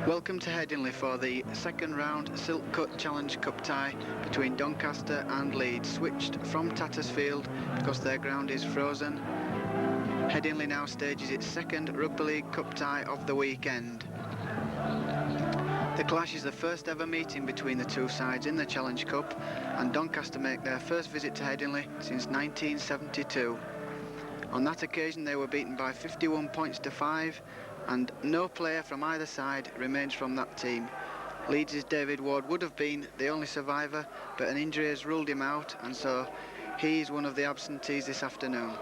Welcome to Headingley for the second round Silk Cut Challenge Cup tie between Doncaster and Leeds, switched from Tattersfield because their ground is frozen. Headingley now stages its second Rugby League Cup tie of the weekend. The clash is the first ever meeting between the two sides in the Challenge Cup, and Doncaster make their first visit to Headingley since 1972. On that occasion they were beaten by 51 points to 5, and no player from either side remains from that team. Leeds' David Ward would have been the only survivor, but an injury has ruled him out, and so he is one of the absentees this afternoon.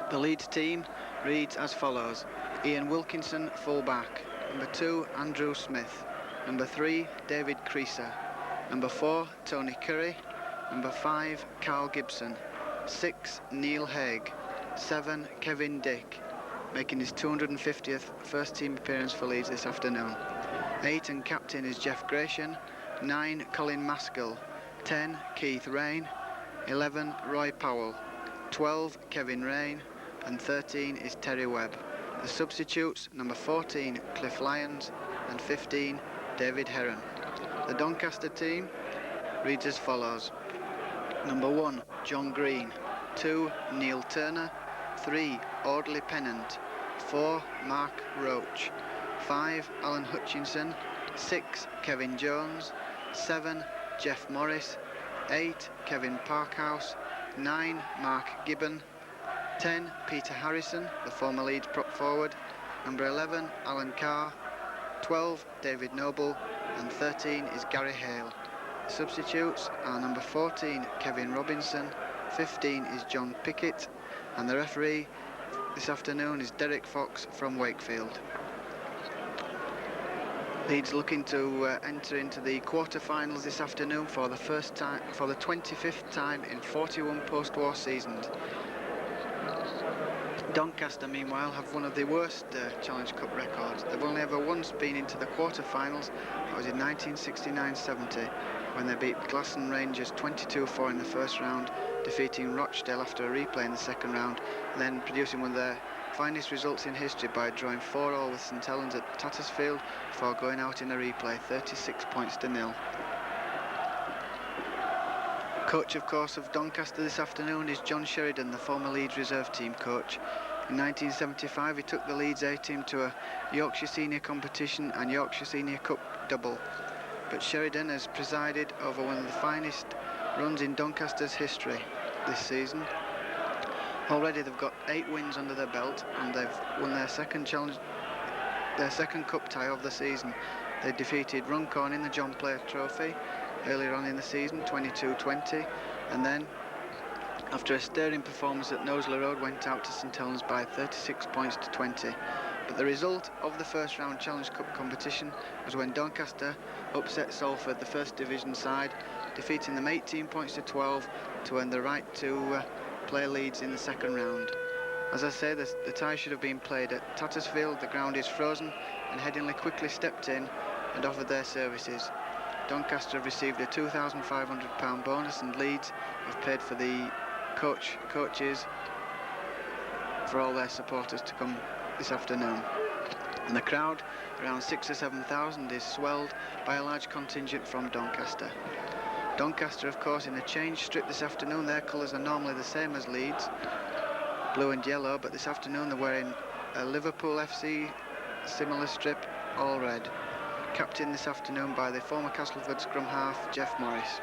The Leeds team reads as follows: Ian Wilkinson, full-back; number 2, Andrew Smith; number 3, David Creaser; number 4, Tony Curry; number 5, Carl Gibson; 6, Neil Haig; 7, Kevin Dick, making his 250th first team appearance for Leeds this afternoon. 8 and captain is Jeff Gratian; 9, Colin Maskell; 10, Keith Rain; 11, Roy Powell; 12, Kevin Rain; and 13 is Terry Webb. The substitutes: number 14, Cliff Lyons; and 15, David Heron. The Doncaster team reads as follows: number 1, John Green; 2, Neil Turner; 3, Audley Pennant; 4, Mark Roach; 5, Alan Hutchinson; 6, Kevin Jones; 7, Jeff Morris; 8, Kevin Parkhouse; 9, Mark Gibbon; 10, Peter Harrison, the former Leeds prop forward; number 11, Alan Carr; 12, David Noble; and 13 is Gary Hale. The substitutes are number 14, Kevin Robinson; 15 is John Pickett, and the referee this afternoon is Derek Fox from Wakefield. Leeds looking to enter into the quarter-finals this afternoon for the first time, for the 25th time in 41 post-war seasons. Doncaster, meanwhile, have one of the worst Challenge Cup records. They've only ever once been into the quarter-finals. That was in 1969-70, when they beat Glasson Rangers 22-4 in the first round, defeating Rochdale after a replay in the second round, and then producing one of their finest results in history by drawing 4-4 with St Helens at Tattersfield before going out in a replay, 36 points to 0. Coach, of course, of Doncaster this afternoon is John Sheridan, the former Leeds reserve team coach. In 1975 he took the Leeds A team to a Yorkshire Senior competition and Yorkshire Senior Cup double, but Sheridan has presided over one of the finest runs in Doncaster's history this season. Already they've got 8 wins under their belt, and they've won their second cup tie of the season. They defeated Runcorn in the John Player Trophy earlier on in the season, 22-20, and then after a stirring performance at Knowsley Road went out to St Helens by 36 points to 20. But the result of the first round Challenge Cup competition was when Doncaster upset Salford, the first division side, defeating them 18 points to 12 to earn the right to play Leeds in the second round. As I say, the tie should have been played at Tattersfield. The ground is frozen, and Headingley quickly stepped in and offered their services. Doncaster have received a £2,500 bonus, and Leeds have paid for the coaches for all their supporters to come this afternoon. And the crowd, around 6,000 or 7,000, is swelled by a large contingent from Doncaster. Doncaster, of course, in a change strip this afternoon. Their colours are normally the same as Leeds, blue and yellow, but this afternoon they're wearing a Liverpool FC similar strip, all red. Captained this afternoon by the former Castleford scrum half, Jeff Morris.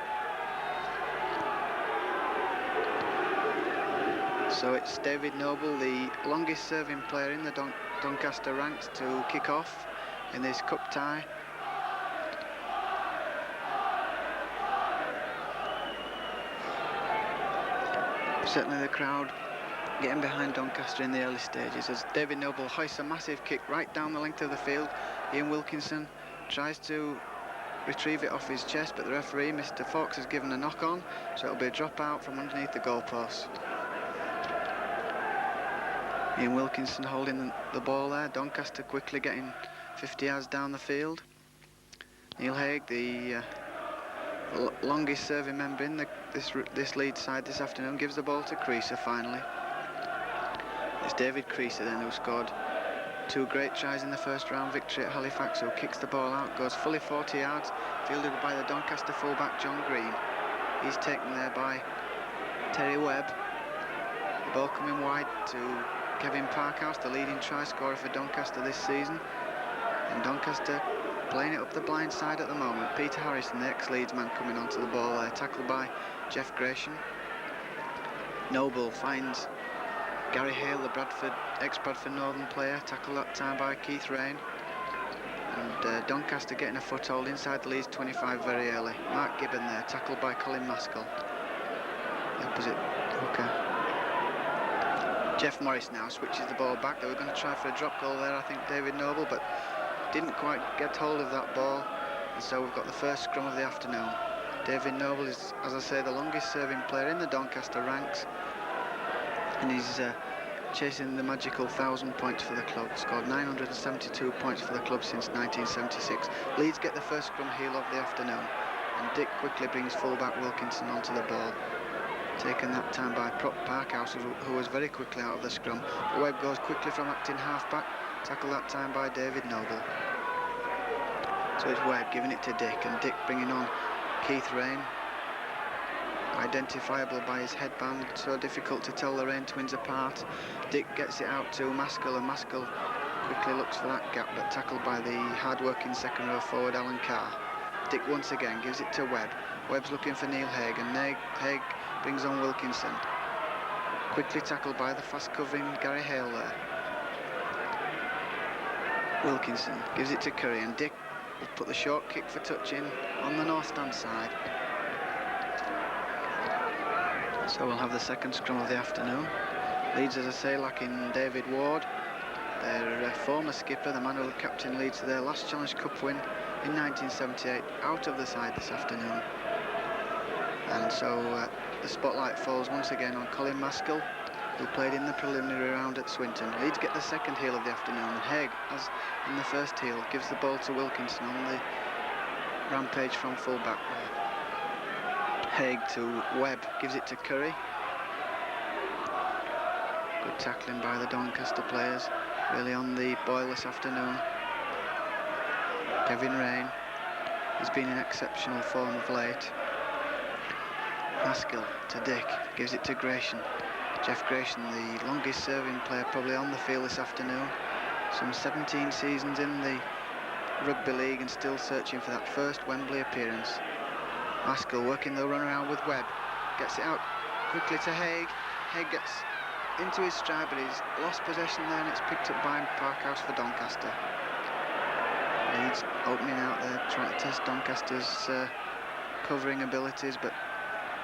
So it's David Noble, the longest serving player in the Doncaster ranks, to kick off in this cup tie. Certainly the crowd getting behind Doncaster in the early stages as David Noble hoists a massive kick right down the length of the field. Ian Wilkinson tries to retrieve it off his chest, but the referee, Mr Fox, has given a knock on, so it'll be a drop out from underneath the goalpost. Ian Wilkinson holding the ball there. Doncaster quickly getting 50 yards down the field. Neil Haig, the longest serving member in this Leeds side this afternoon, gives the ball to Creaser finally. It's David Creaser then who scored 2 great tries in the first round victory at Halifax, who kicks the ball out, goes fully 40 yards, fielded by the Doncaster fullback John Green. He's taken there by Terry Webb. The ball coming wide to Kevin Parkhouse, the leading try scorer for Doncaster this season. And Doncaster playing it up the blind side at the moment. Peter Harrison, the ex-Leeds man, coming onto the ball there, tackled by Jeff Gratian. Noble finds Gary Hale, the ex-Bradford Northern player, tackled that time by Keith Rain. And Doncaster getting a foothold inside the Leeds 25 very early. Mark Gibbon there, tackled by Colin Maskell, the opposite hooker. Jeff Morris now switches the ball back. They were going to try for a drop goal there, I think, David Noble, but didn't quite get hold of that ball. And so we've got the first scrum of the afternoon. David Noble is, as I say, the longest serving player in the Doncaster ranks. And he's chasing the magical 1,000 points for the club. Scored 972 points for the club since 1976. Leeds get the first scrum heel of the afternoon. And Dick quickly brings fullback Wilkinson onto the ball. Taken that time by Prop Parkhouse, who was very quickly out of the scrum. Webb goes quickly from acting half-back, tackled that time by David Noble. So it's Webb giving it to Dick, and Dick bringing on Keith Rain. Identifiable by his headband, so difficult to tell the Rain twins apart. Dick gets it out to Maskell, and Maskell quickly looks for that gap, but tackled by the hard-working second row forward Alan Carr. Dick once again gives it to Webb. Webb's looking for Neil Haig, and Haig brings on Wilkinson. Quickly tackled by the fast-covering Gary Hale there. Wilkinson gives it to Curry, and Dick will put the short kick for touch in on the north stand side. So we'll have the second scrum of the afternoon. Leeds, as I say, lacking David Ward, their former skipper, the man who captained Leeds to their last Challenge Cup win in 1978, out of the side this afternoon. And so the spotlight falls once again on Colin Maskell, who played in the preliminary round at Swinton. Leeds get the second heel of the afternoon, and Haig, as in the first heel, gives the ball to Wilkinson on the rampage from full-back there. Haig to Webb, gives it to Curry. Good tackling by the Doncaster players, really on the boil this afternoon. Kevin Rain, he's been in exceptional form of late. Maskell to Dick, gives it to Gratian. Jeff Gratian, the longest serving player probably on the field this afternoon. Some 17 seasons in the Rugby League and still searching for that first Wembley appearance. Maskell working the run around with Webb. Gets it out quickly to Haig. Haig gets into his stride, but he's lost possession there, and it's picked up by Parkhouse for Doncaster. Leeds opening out there, trying to test Doncaster's covering abilities, but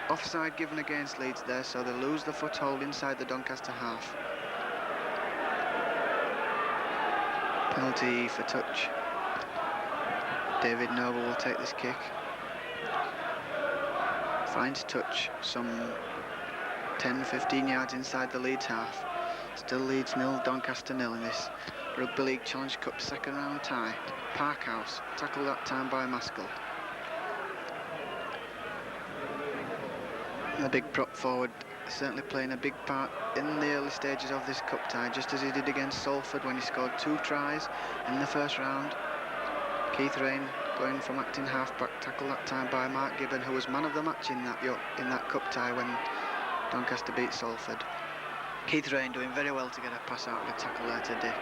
offside given against Leeds there, so they lose the foothold inside the Doncaster half. Penalty for touch. David Noble will take this kick. Finds touch some 10-15 yards inside the Leeds half. Still Leeds 0, Doncaster 0 in this Rugby League Challenge Cup second round tie. Parkhouse, tackled that time by Maskell. The big prop forward certainly playing a big part in the early stages of this cup tie, just as he did against Salford when he scored 2 tries in the first round. Keith Rain going from acting half-back, tackled that time by Mark Gibbon, who was man of the match in that cup tie when Doncaster beat Salford. Keith Rain doing very well to get a pass out of the tackle there to Dick.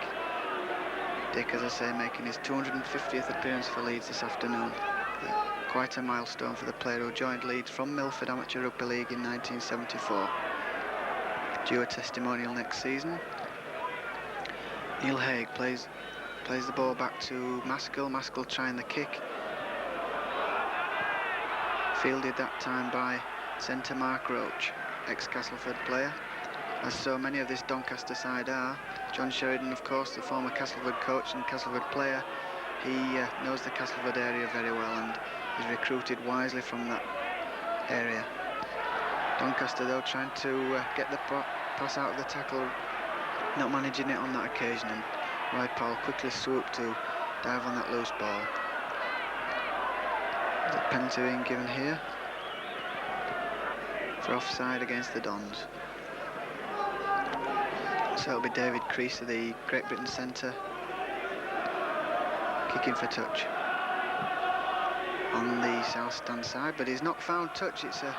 Dick, as I say, making his 250th appearance for Leeds this afternoon. Quite a milestone for the player who joined Leeds from Milford Amateur Rugby League in 1974. Due a testimonial next season. Neil Haig plays the ball back to Maskell. Maskell trying the kick. Fielded that time by centre Mark Roach, ex-Castleford player, as so many of this Doncaster side are. John Sheridan, of course, the former Castleford coach and Castleford player, he knows the Castleford area very well and is recruited wisely from that area. Doncaster, though, trying to get the pass out of the tackle, not managing it on that occasion, and Roy Powell quickly swooped to dive on that loose ball. The penalty being given here for offside against the Dons. So it'll be David Creasy, the Great Britain centre, Kicking for touch on the south stand side, but he's not found touch. It's a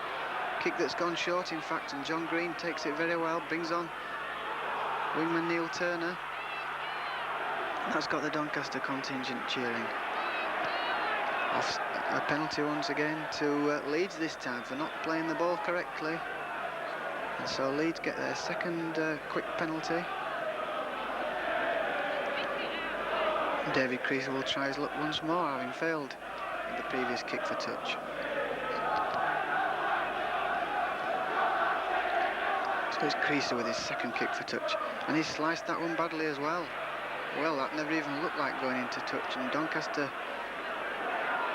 kick that's gone short, in fact, and John Green takes it very well, brings on wingman Neil Turner. That's got the Doncaster contingent cheering. Off a penalty once again to Leeds this time for not playing the ball correctly. And so Leeds get their second quick penalty. David Creaser will try his luck once more, having failed in the previous kick for touch. So it's Creaser with his second kick for touch, and he sliced that one badly as well. Well, that never even looked like going into touch, and Doncaster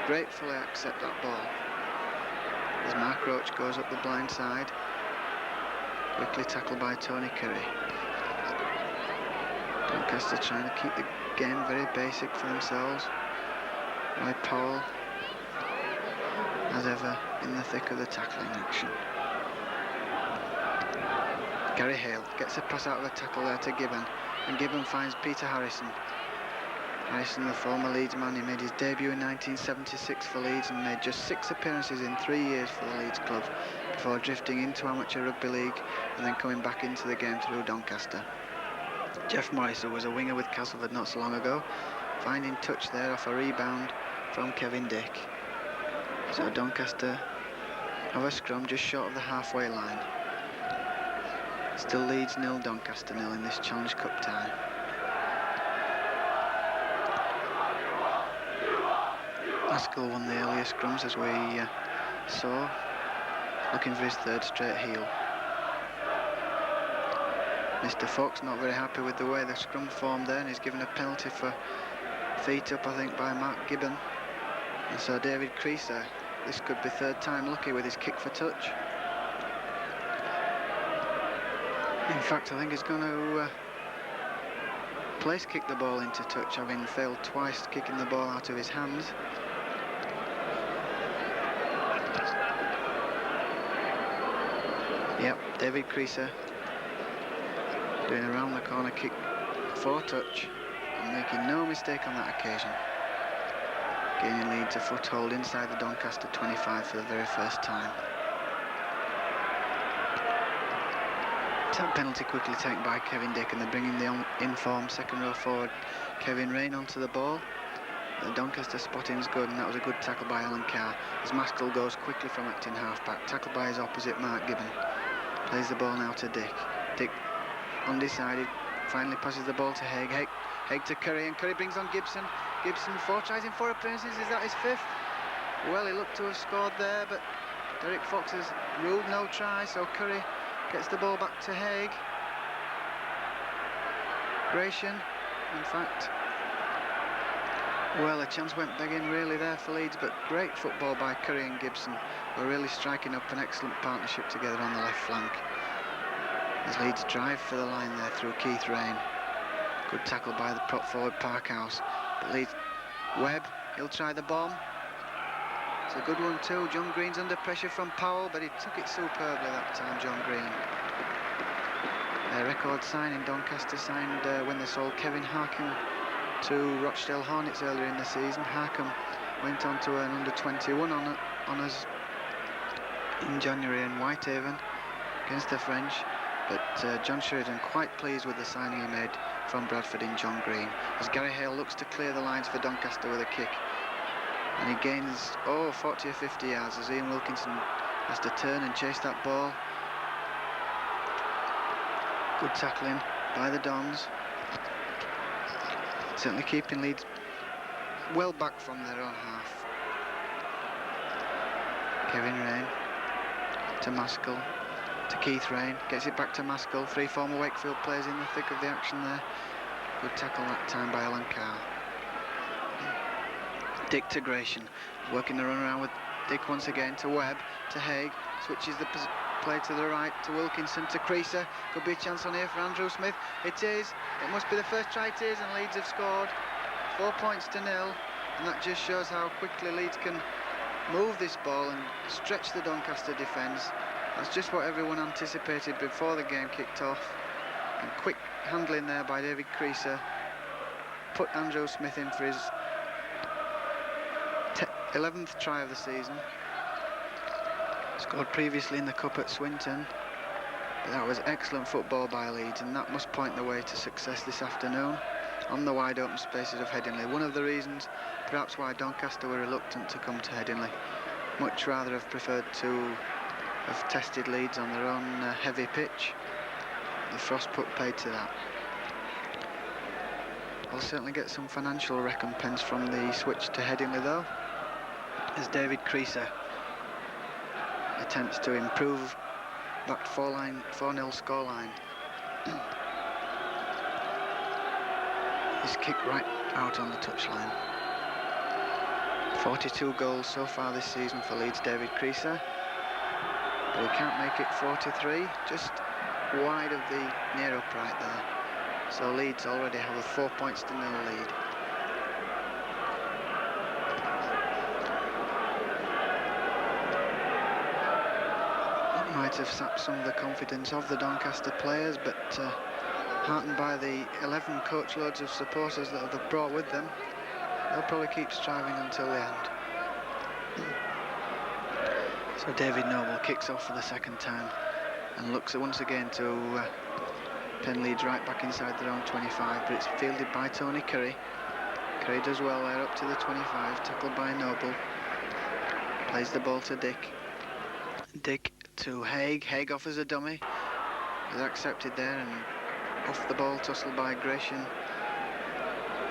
gratefully accept that ball. As Mark Roach goes up the blind side, quickly tackled by Tony Curry. Doncaster trying to keep the game very basic for themselves. Roy Powell, as ever, in the thick of the tackling action. Gary Hale gets a pass out of the tackle there to Gibbon, and Gibbon finds Peter Harrison. Harrison, the former Leeds man, he made his debut in 1976 for Leeds and made just 6 appearances in 3 years for the Leeds club before drifting into amateur rugby league and then coming back into the game through Doncaster. Jeff Morris, who was a winger with Castleford not so long ago, finding touch there off a rebound from Kevin Dick. So Doncaster have a scrum just short of the halfway line. Still Leeds 0, Doncaster 0 in this Challenge Cup tie. Haskell won the earlier scrums, as we saw, looking for his 3rd straight heel. Mr. Fox not very happy with the way the scrum formed there, and he's given a penalty for feet up, I think, by Mark Gibbon. And so David Creaser, this could be 3rd time lucky with his kick for touch. In fact, I think he's going to place kick the ball into touch, having failed twice kicking the ball out of his hands. Yep, David Creaser doing a round the corner kick for touch and making no mistake on that occasion. Gaining Leeds a foothold inside the Doncaster 25 for the very first time. That penalty quickly taken by Kevin Dick, and they're bringing the in-form second row forward Kevin Rain onto the ball. The Doncaster spotting's good, and that was a good tackle by Alan Carr as Maskell goes quickly from acting half-back, tackled by his opposite Mark Gibbon. Plays the ball now to Dick. Dick undecided, finally passes the ball to Haig. Haig to Curry, and Curry brings on Gibson. Gibson 4 tries in 4 appearances, is that his 5th? Well, he looked to have scored there, but Derek Fox has ruled no try, so Curry gets the ball back to Haig. Gratian, in fact. Well, a chance went begging really there for Leeds, but great football by Curry and Gibson. We're really striking up an excellent partnership together on the left flank. As Leeds drive for the line there through Keith Rain. Good tackle by the prop forward Parkhouse. But Leeds, Webb, he'll try the bomb. It's a good one too. John Green's under pressure from Powell, but he took it superbly that time, John Green. Their record signing, Doncaster signed when they sold Kevin Harkin to Rochdale Hornets earlier in the season. Harkin went on to earn under-21 honours in January in Whitehaven against the French. But John Sheridan quite pleased with the signing he made from Bradford in John Green, as Gary Hale looks to clear the lines for Doncaster with a kick. And he gains, 40 or 50 yards as Ian Wilkinson has to turn and chase that ball. Good tackling by the Dons. Certainly keeping Leeds well back from their own half. Kevin Rain to Maskell, to Keith Rain, gets it back to Maskell. 3 former Wakefield players in the thick of the action there. Good tackle that time by Alan Carr. Dick to Gratian, working the run around with Dick once again to Webb, to Haig, switches the play to the right to Wilkinson, to Creaser. Could be a chance on here for Andrew Smith. It is. It must be the first try it is, and Leeds have scored 4 points to 0, and that just shows how quickly Leeds can move this ball and stretch the Doncaster defence. That's just what everyone anticipated before the game kicked off, and quick handling there by David Creaser put Andrew Smith in for his 11th try of the season. Scored previously in the Cup at Swinton. But that was excellent football by Leeds, and that must point the way to success this afternoon on the wide open spaces of Headingley. One of the reasons perhaps why Doncaster were reluctant to come to Headingley. Much rather have preferred to have tested Leeds on their own heavy pitch. The frostput paid to that. I'll certainly get some financial recompense from the switch to Headingley though, as David Creaser attempts to improve that 4-0 scoreline. His kick right out on the touchline. 42 goals so far this season for Leeds, David Creaser, but he can't make it 43, just wide of the near upright there. So Leeds already have a 4 points to 0 lead. That might have sapped some of the confidence of the Doncaster players, but heartened by the 11 coachloads of supporters that they've brought with them, they'll probably keep striving until the end. So David Noble kicks off for the second time and looks once again to pen Leeds right back inside their own 25, but it's fielded by Tony Curry. Curry does well there up to the 25, tackled by Noble. Plays the ball to Dick. Dick to Haig. Haig offers a dummy. Is accepted there, and off the ball, tussled by Gresham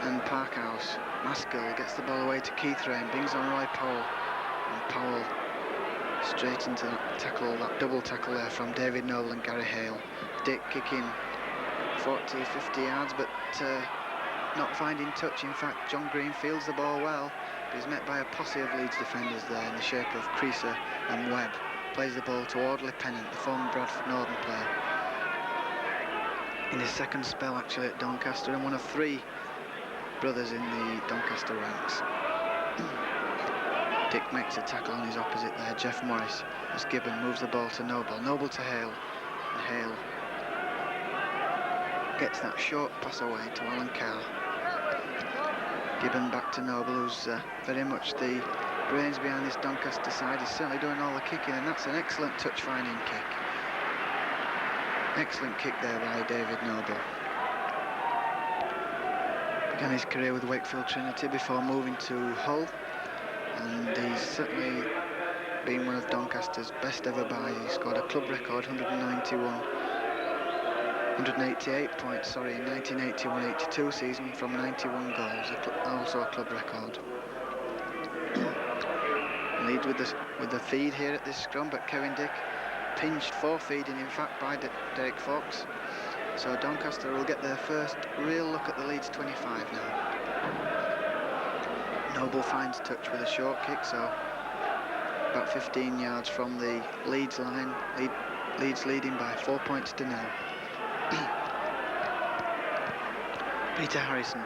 and Parkhouse. Maskell gets the ball away to Keith Rain, brings on Roy Powell, and Powell straight into that tackle, that double tackle there from David Noble and Gary Hale. Dick kicking 40-50 yards, but not finding touch. In fact, John Green fields the ball well, but he's met by a posse of Leeds defenders there in the shape of Creaser and Webb. Plays the ball to Audley Pennant, the former Bradford Northern player, in his second spell actually at Doncaster, and one of 3 brothers in the Doncaster ranks. Dick makes a tackle on his opposite there, Jeff Morris, as Gibbon moves the ball to Noble. Noble to Hale, and Hale gets that short pass away to Alan Carr. Gibbon back to Noble, who's very much the brains behind this Doncaster side. He's certainly doing all the kicking, and that's an excellent touch-finding kick. Excellent kick there by David Noble. Began his career with Wakefield Trinity before moving to Hull, and he's certainly been one of Doncaster's best ever buys. He scored a club record 188 points, in 1981-82 season from 91 goals, also a club record. Leeds with the feed here at this scrum, but Kevin Dick pinched for feeding, in fact, by Derek Fox. So Doncaster will get their first real look at the Leeds 25 now. Noble finds touch with a short kick, so about 15 yards from the Leeds line. Leeds leading by 4 points to 0. Peter Harrison.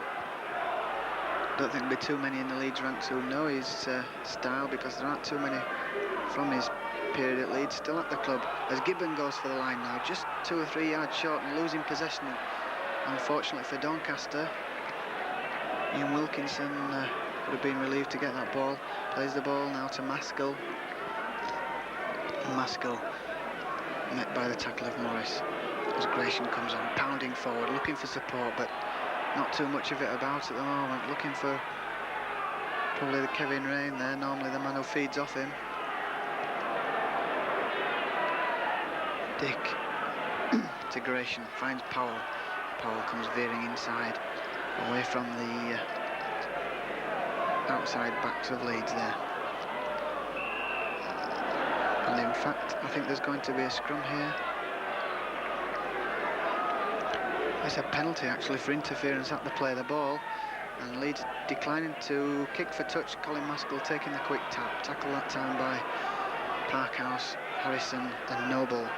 Don't think there'll be too many in the Leeds ranks who know his style, because there aren't too many from his period at Leeds still at the club, as Gibbon goes for the line now, just 2 or 3 yards short and losing possession, unfortunately for Doncaster. Ian Wilkinson would have been relieved to get that ball. Plays the ball now to Maskell. Maskell met by the tackle of Morris as Gresham comes on, pounding forward, looking for support, but not too much of it about at the moment. Looking for probably the Kevin Rain there, normally the man who feeds off him. Dick to Gresham, finds Powell. Powell comes veering inside, away from the outside backs of Leeds there. And in fact, I think there's going to be a scrum here. It's a penalty actually for interference at the play of the ball, and Leeds declining to kick for touch. Colin Maskell taking the quick tap. Tackle that time by Parkhouse, Harrison and Noble.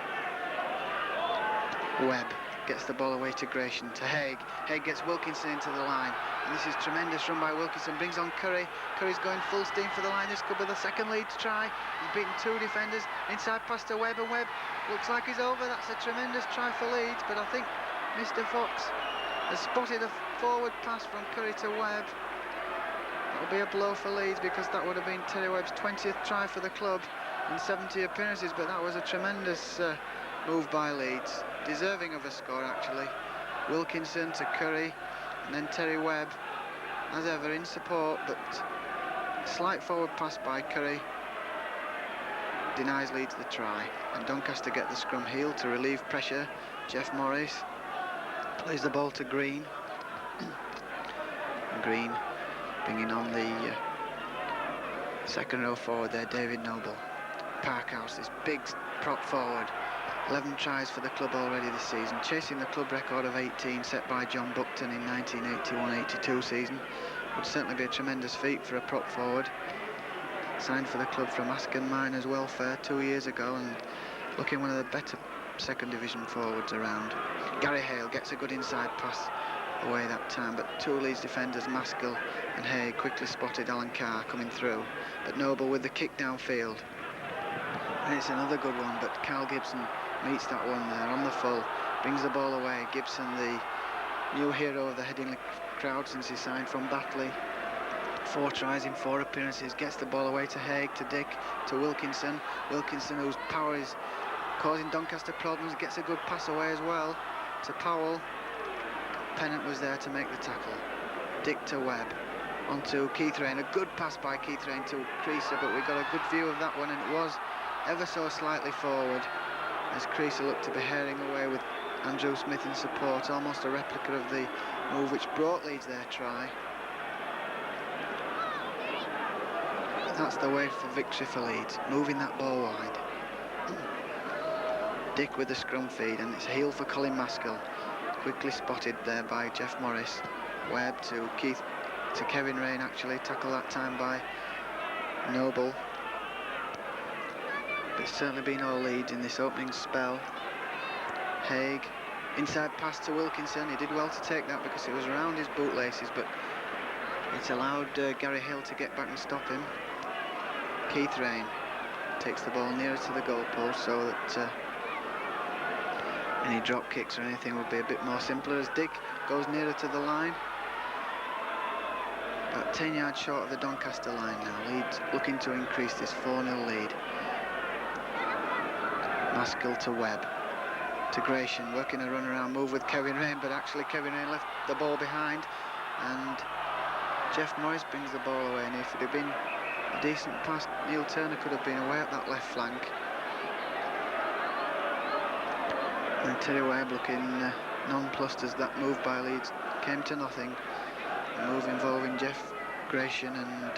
Webb gets the ball away to Gresham, to Haig. Haig gets Wilkinson into the line, and this is tremendous run by Wilkinson, brings on Curry. Curry's going full steam for the line. This could be the second Leeds try. He's beaten 2 defenders, inside pass to Webb, and Webb looks like he's over. That's a tremendous try for Leeds, but I think Mr. Fox has spotted a forward pass from Curry to Webb. That'll be a blow for Leeds, because that would have been Terry Webb's 20th try for the club in 70 appearances, but that was a tremendous move by Leeds, deserving of a score actually. Wilkinson to Curry, and then Terry Webb, as ever, in support, but slight forward pass by Curry denies Leeds the try, and Doncaster get the scrum heel to relieve pressure. Jeff Morris plays the ball to Green. Green bringing on the second row forward there, David Noble. Parkhouse, this big prop forward, 11 tries for the club already this season, chasing the club record of 18 set by John Buckton in 1981-82 season. Would certainly be a tremendous feat for a prop forward. Signed for the club from Asken Miners Welfare 2 years ago, and looking one of the better second division forwards around. Gary Hale gets a good inside pass away that time, but two Leeds defenders, Maskell and Hay, quickly spotted Alan Carr coming through, but Noble with the kick downfield, and it's another good one, but Carl Gibson meets that one there on the full, brings the ball away. Gibson, the new hero of the Headingley crowd since he signed from Batley, 4 tries in 4 appearances, gets the ball away to Haig, to Dick, to Wilkinson. Wilkinson, whose power is causing Doncaster problems, gets a good pass away as well to Powell. Pennant was there to make the tackle. Dick to Webb, onto Keith Rain, a good pass by Keith Rain to Creaser, but we got a good view of that one, and it was ever so slightly forward as Creaser looked to be herring away with Andrew Smith in support, almost a replica of the move which brought Leeds their try. That's the way for victory for Leeds, moving that ball wide. Dick with the scrum feed, and it's a heel for Colin Maskell, quickly spotted there by Jeff Morris. Webb to Kevin Rain, actually, tackle that time by Noble. But it's certainly been all Leeds in this opening spell. Haig, inside pass to Wilkinson, he did well to take that because it was around his bootlaces, but it allowed Gary Hill to get back and stop him. Keith Rain takes the ball nearer to the goalpost so that any drop kicks or anything would be a bit more simpler, as Dick goes nearer to the line. About 10 yards short of the Doncaster line now. Leeds looking to increase this 4-0 lead. Maskell to Webb, to Gratian, working a run around move with Kevin Rain, but actually Kevin Rain left the ball behind, and Jeff Morris brings the ball away, and if it had been a decent pass, Neil Turner could have been away up that left flank. And Terry Webb looking nonplussed as that move by Leeds came to nothing. A move involving Jeff Gratian and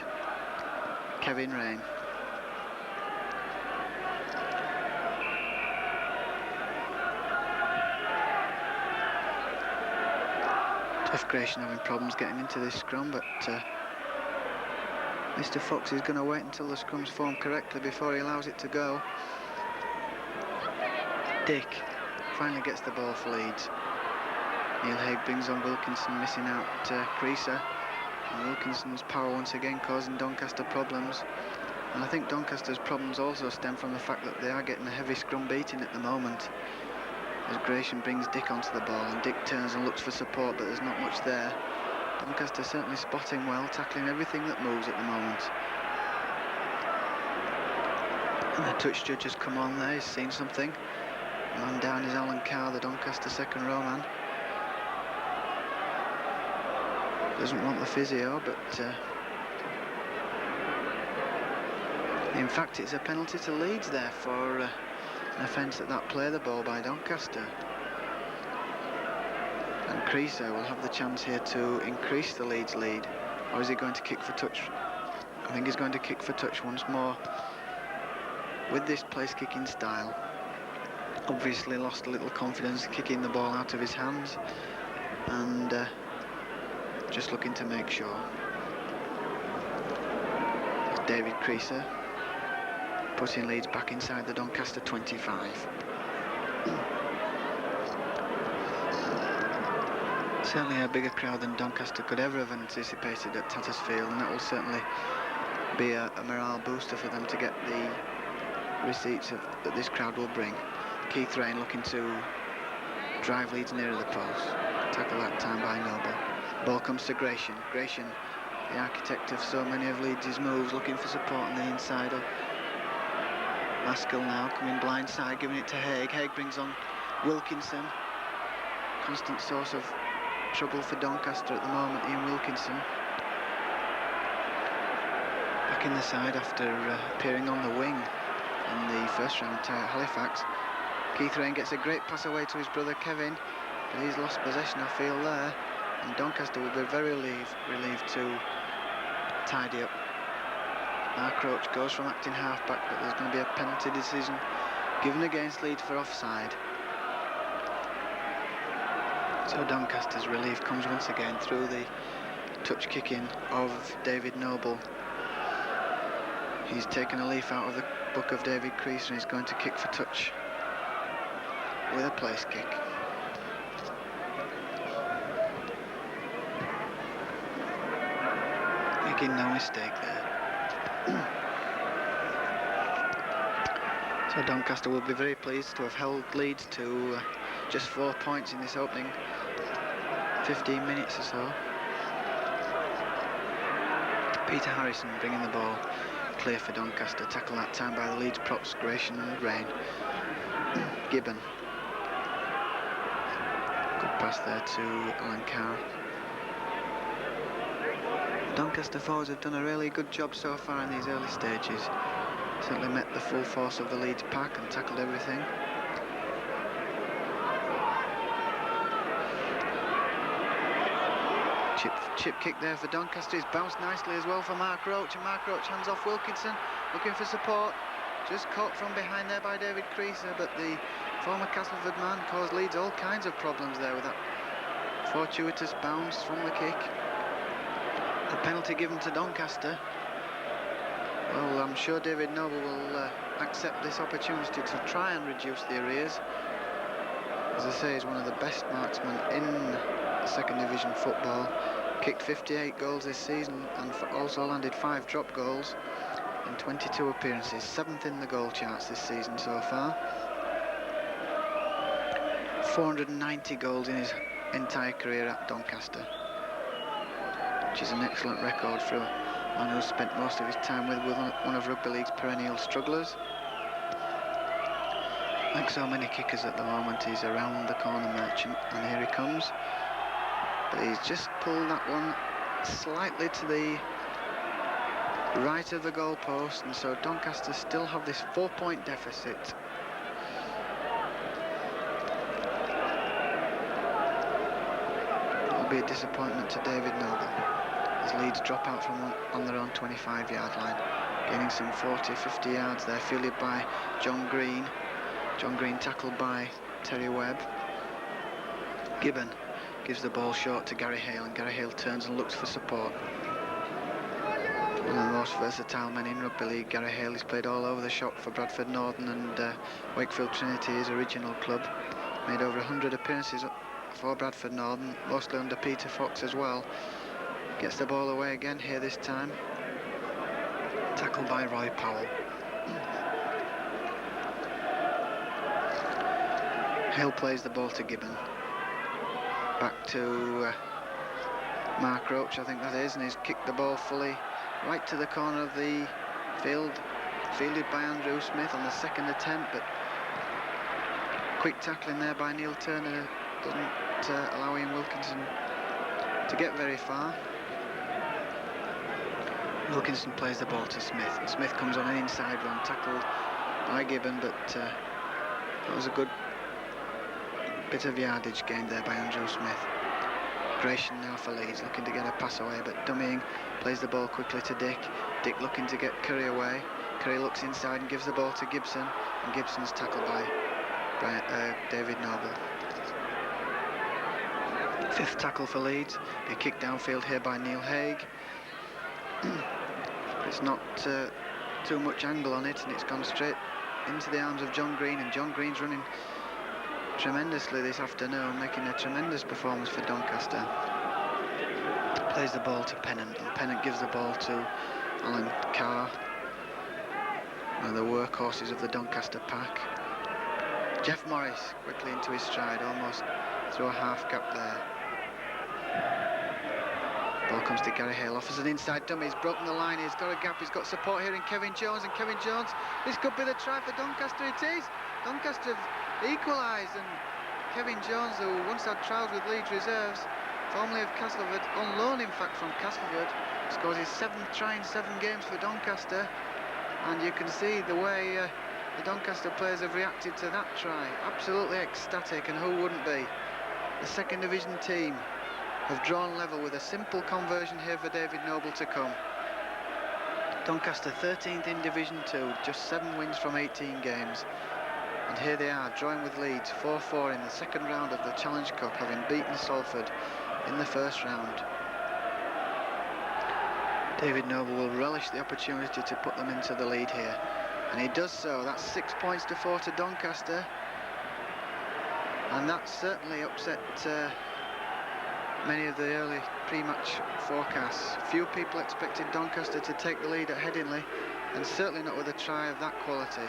Kevin Rain. Jeff Gratian having problems getting into this scrum, but Mr. Fox is going to wait until the scrum's formed correctly before he allows it to go. Dick finally gets the ball for Leeds. Neil Haig brings on Wilkinson, missing out Creaser, and Wilkinson's power once again causing Doncaster problems. And I think Doncaster's problems also stem from the fact that they are getting a heavy scrum beating at the moment, as Gratian brings Dick onto the ball, and Dick turns and looks for support, but there's not much there. Doncaster certainly spotting well, tackling everything that moves at the moment. And the touch judge has come on there, he's seen something. Man down is Alan Carr, the Doncaster second row man. Doesn't want the physio, but in fact it's a penalty to Leeds there for an offence at that play the ball by Doncaster. And Creaser will have the chance here to increase the Leeds lead, or is he going to kick for touch? I think he's going to kick for touch once more. With this place kicking style, obviously lost a little confidence kicking the ball out of his hands, and just looking to make sure. It's David Creaser putting Leeds back inside the Doncaster 25. Certainly a bigger crowd than Doncaster could ever have anticipated at Tattersfield, and that will certainly be a morale booster for them to get the receipts that this crowd will bring. Keith Rain looking to drive Leeds nearer the post. Tackle that time by Noble. Ball comes to Gratian. Gratian the architect of so many of Leeds' moves, looking for support on the inside of Maskell now, coming blindside, giving it to Haig. Haig brings on Wilkinson. Constant source of trouble for Doncaster at the moment, Ian Wilkinson. Back in the side after appearing on the wing in the first round tie at Halifax. Keith Rain gets a great pass away to his brother Kevin, but he's lost possession, I feel, there. And Doncaster will be very relieved to tidy up. Mark Roach goes from acting half-back, but there's going to be a penalty decision given against Leeds for offside. So Doncaster's relief comes once again through the touch kicking of David Noble. He's taken a leaf out of the book of David Creaser and he's going to kick for touch with a place kick. Making no mistake there. So Doncaster will be very pleased to have held Leeds to just 4 points in this opening 15 minutes or so. Peter Harrison bringing the ball clear for Doncaster. Tackle that time by the Leeds props, Gratian and Rain. Gibbon. Good pass there to Alan Carr. Doncaster forwards have done a really good job so far in these early stages. Certainly met the full force of the Leeds pack and tackled everything. Chip kick there for Doncaster. It's bounced nicely as well for Mark Roach, and Mark Roach hands off Wilkinson, looking for support. Just caught from behind there by David Creaser, but the former Castleford man caused Leeds all kinds of problems there with that fortuitous bounce from the kick. The penalty given to Doncaster. Well, I'm sure David Noble will accept this opportunity to try and reduce the arrears. As I say, he's one of the best marksmen in second division football. Kicked 58 goals this season and also landed 5 drop goals in 22 appearances. 7th in the goal charts this season so far. 490 goals in his entire career at Doncaster, which is an excellent record for a man who's spent most of his time with one of rugby league's perennial strugglers. Like so many kickers at the moment, he's around the corner merchant, and here he comes. But he's just pulled that one slightly to the right of the goal post, and so Doncaster still have this 4-point deficit. It'll be a disappointment to David Noble as Leeds drop out from on their own 25-yard line, gaining some 40-50 yards there, fielded by John Green. John Green tackled by Terry Webb. Gibbon gives the ball short to Gary Hale, and Gary Hale turns and looks for support. One of the most versatile men in rugby league, Gary Hale. He's played all over the shop for Bradford Northern and Wakefield Trinity, his original club. Made over 100 appearances for Bradford Northern, mostly under Peter Fox as well. Gets the ball away again here this time. Tackled by Roy Powell. Hale plays the ball to Gibbon. Back to Mark Roach, I think that is, and he's kicked the ball fully right to the corner of the field, fielded by Andrew Smith on the second attempt, but quick tackling there by Neil Turner doesn't allow Ian Wilkinson to get very far. Wilkinson plays the ball to Smith, and Smith comes on an inside run, tackled by Gibbon, but that was a good bit of yardage gained there by Andrew Smith. Gratian now for Leeds, looking to get a pass away, but dummying, plays the ball quickly to Dick. Dick looking to get Curry away. Curry looks inside and gives the ball to Gibson, and Gibson's tackled by David Noble. 5th tackle for Leeds. Be kicked downfield here by Neil Haig. It's not too much angle on it, and it's gone straight into the arms of John Green, and John Green's running tremendously this afternoon, making a tremendous performance for Doncaster. Plays the ball to Pennant, and Pennant gives the ball to Alan Carr, one of the workhorses of the Doncaster pack. Jeff Morris quickly into his stride, almost through a half gap there. Ball comes to Gary Hale, offers an inside dummy, he's broken the line, he's got a gap, he's got support here in Kevin Jones, and Kevin Jones, this could be the try for Doncaster, it is! Doncaster have equalised, and Kevin Jones, who once had trials with Leeds reserves, formerly of Castleford, on loan in fact from Castleford, scores his 7th try in 7 games for Doncaster, and you can see the way the Doncaster players have reacted to that try, absolutely ecstatic, and who wouldn't be? The second division team have drawn level with a simple conversion here for David Noble to come. Doncaster 13th in Division 2, just 7 wins from 18 games. And here they are, drawing with Leeds 4-4 in the second round of the Challenge Cup, having beaten Salford in the first round. David Noble will relish the opportunity to put them into the lead here. And he does so. That's 6 points to 4 to Doncaster. And that certainly upset many of the early pre-match forecasts. Few people expected Doncaster to take the lead at Headingley, and certainly not with a try of that quality.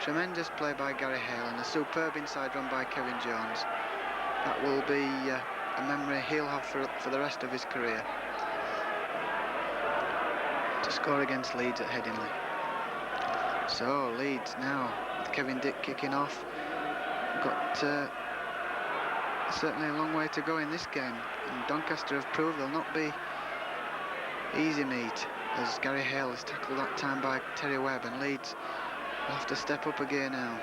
Tremendous play by Gary Hale and a superb inside run by Kevin Jones. That will be a memory he'll have for the rest of his career. To score against Leeds at Headingley. So Leeds now with Kevin Dick kicking off. Got certainly a long way to go in this game, and Doncaster have proved they'll not be easy meat, as Gary Hale is tackled that time by Terry Webb, and Leeds will have to step up a gear now.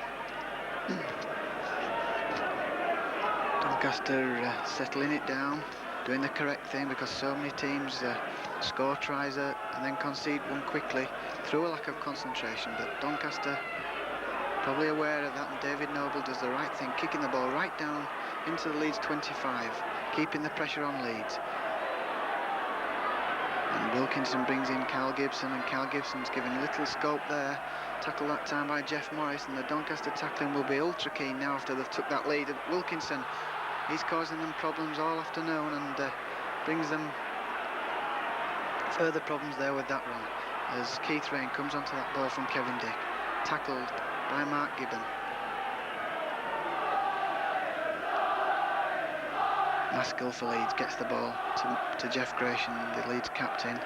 Doncaster settling it down, doing the correct thing, because so many teams score tries and then concede one quickly through a lack of concentration, but Doncaster probably aware of that, and David Noble does the right thing, kicking the ball right down into the Leeds 25, keeping the pressure on Leeds. And Wilkinson brings in Carl Gibson, and Carl Gibson's given little scope there. Tackled that time by Jeff Morris, and the Doncaster tackling will be ultra keen now after they've took that lead. Wilkinson, he's causing them problems all afternoon, and brings them further problems there with that run, as Keith Rain comes onto that ball from Kevin Dick, tackled by Mark Gibbon. Maskell for Leeds gets the ball to Jeff Gratian, the Leeds captain.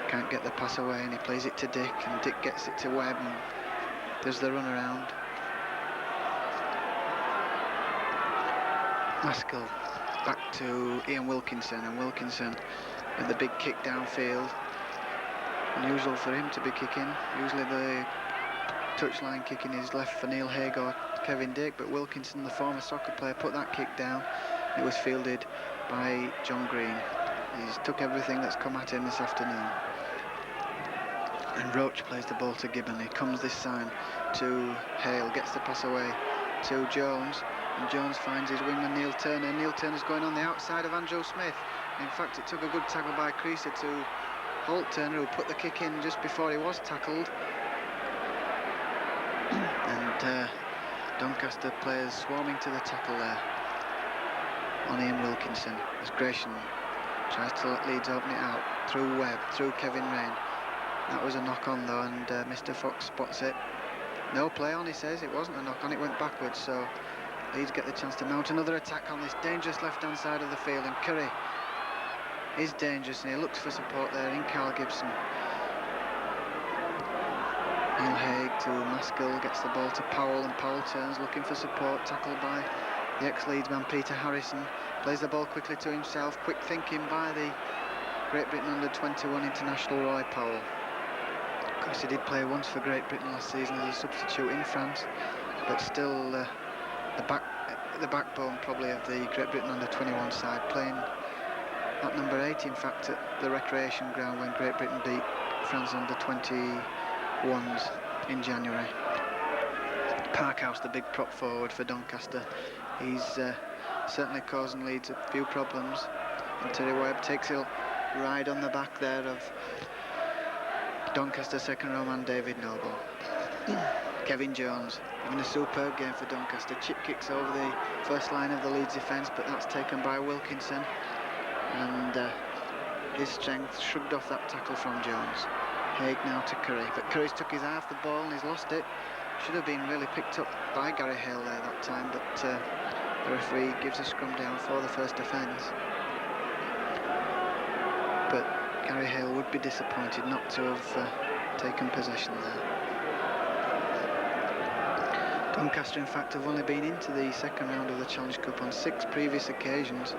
Can't get the pass away, and he plays it to Dick, and Dick gets it to Webb and does the run around. Maskell back to Ian Wilkinson, and Wilkinson with the big kick downfield. Unusual for him to be kicking. Usually the touchline kicking is left for Neil Haig or Kevin Dick, but Wilkinson, the former soccer player, put that kick down. It was fielded by John Green. He's took everything that's come at him this afternoon. And Roach plays the ball to Gibbon. He comes this time to Hale, gets the pass away to Jones, and Jones finds his wingman Neil Turner. Neil Turner's going on the outside of Andrew Smith. In fact, it took a good tackle by Creaser to halt Turner, who put the kick in just before he was tackled. And Doncaster players swarming to the tackle there on Ian Wilkinson, as Gratian tries to let Leeds open it out through Webb, through Kevin Rain. That was a knock-on though, and Mr. Fox spots it. No play on, he says. It wasn't a knock-on, it went backwards, so Leeds get the chance to mount another attack on this dangerous left-hand side of the field, and Curry is dangerous, and he looks for support there in Carl Gibson. Neil Haig to Maskell, gets the ball to Powell, and Powell turns looking for support, tackled by the ex-Leeds man Peter Harrison. Plays the ball quickly to himself, quick thinking by the Great Britain under-21 international Roy Powell. Of course, he did play once for Great Britain last season as a substitute in France, but still the backbone probably of the Great Britain under-21 side, playing at number 8 in fact at the recreation ground when Great Britain beat France under-21s in January. Parkhouse, the big prop forward for Doncaster, he's certainly causing Leeds a few problems, and Terry Webb takes a ride on the back there of Doncaster second row man David Noble. Kevin Jones having a superb game for Doncaster. Chip kicks over the first line of the Leeds defence, but that's taken by Wilkinson, and his strength shrugged off that tackle from Jones. Haig now to Curry, but Curry's took his eye off the ball and he's lost it. Should have been really picked up by Gary Hale there that time, but the referee gives a scrum down for the first offence. Gary Hale would be disappointed not to have taken possession there. Doncaster, in fact, have only been into the second round of the Challenge Cup on 6 previous occasions.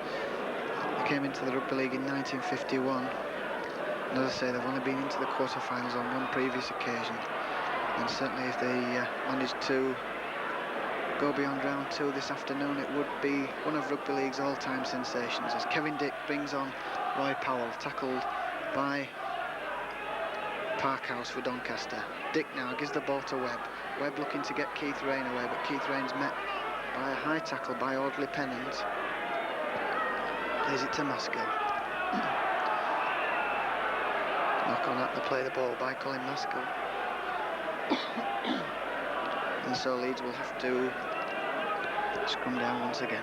They came into the Rugby League in 1951. And as I say, they've only been into the quarterfinals on 1 previous occasion. And certainly if they manage to go beyond round 2 this afternoon, it would be one of Rugby League's all-time sensations, as Kevin Dick brings on Roy Powell, tackled by Parkhouse for Doncaster. Dick now gives the ball to Webb. Webb looking to get Keith Rain away, but Keith Rain's met by a high tackle by Audley Pennant. Plays it to Maskell. Knock on at the play the ball by Colin Maskell. And so Leeds will have to scrum down once again.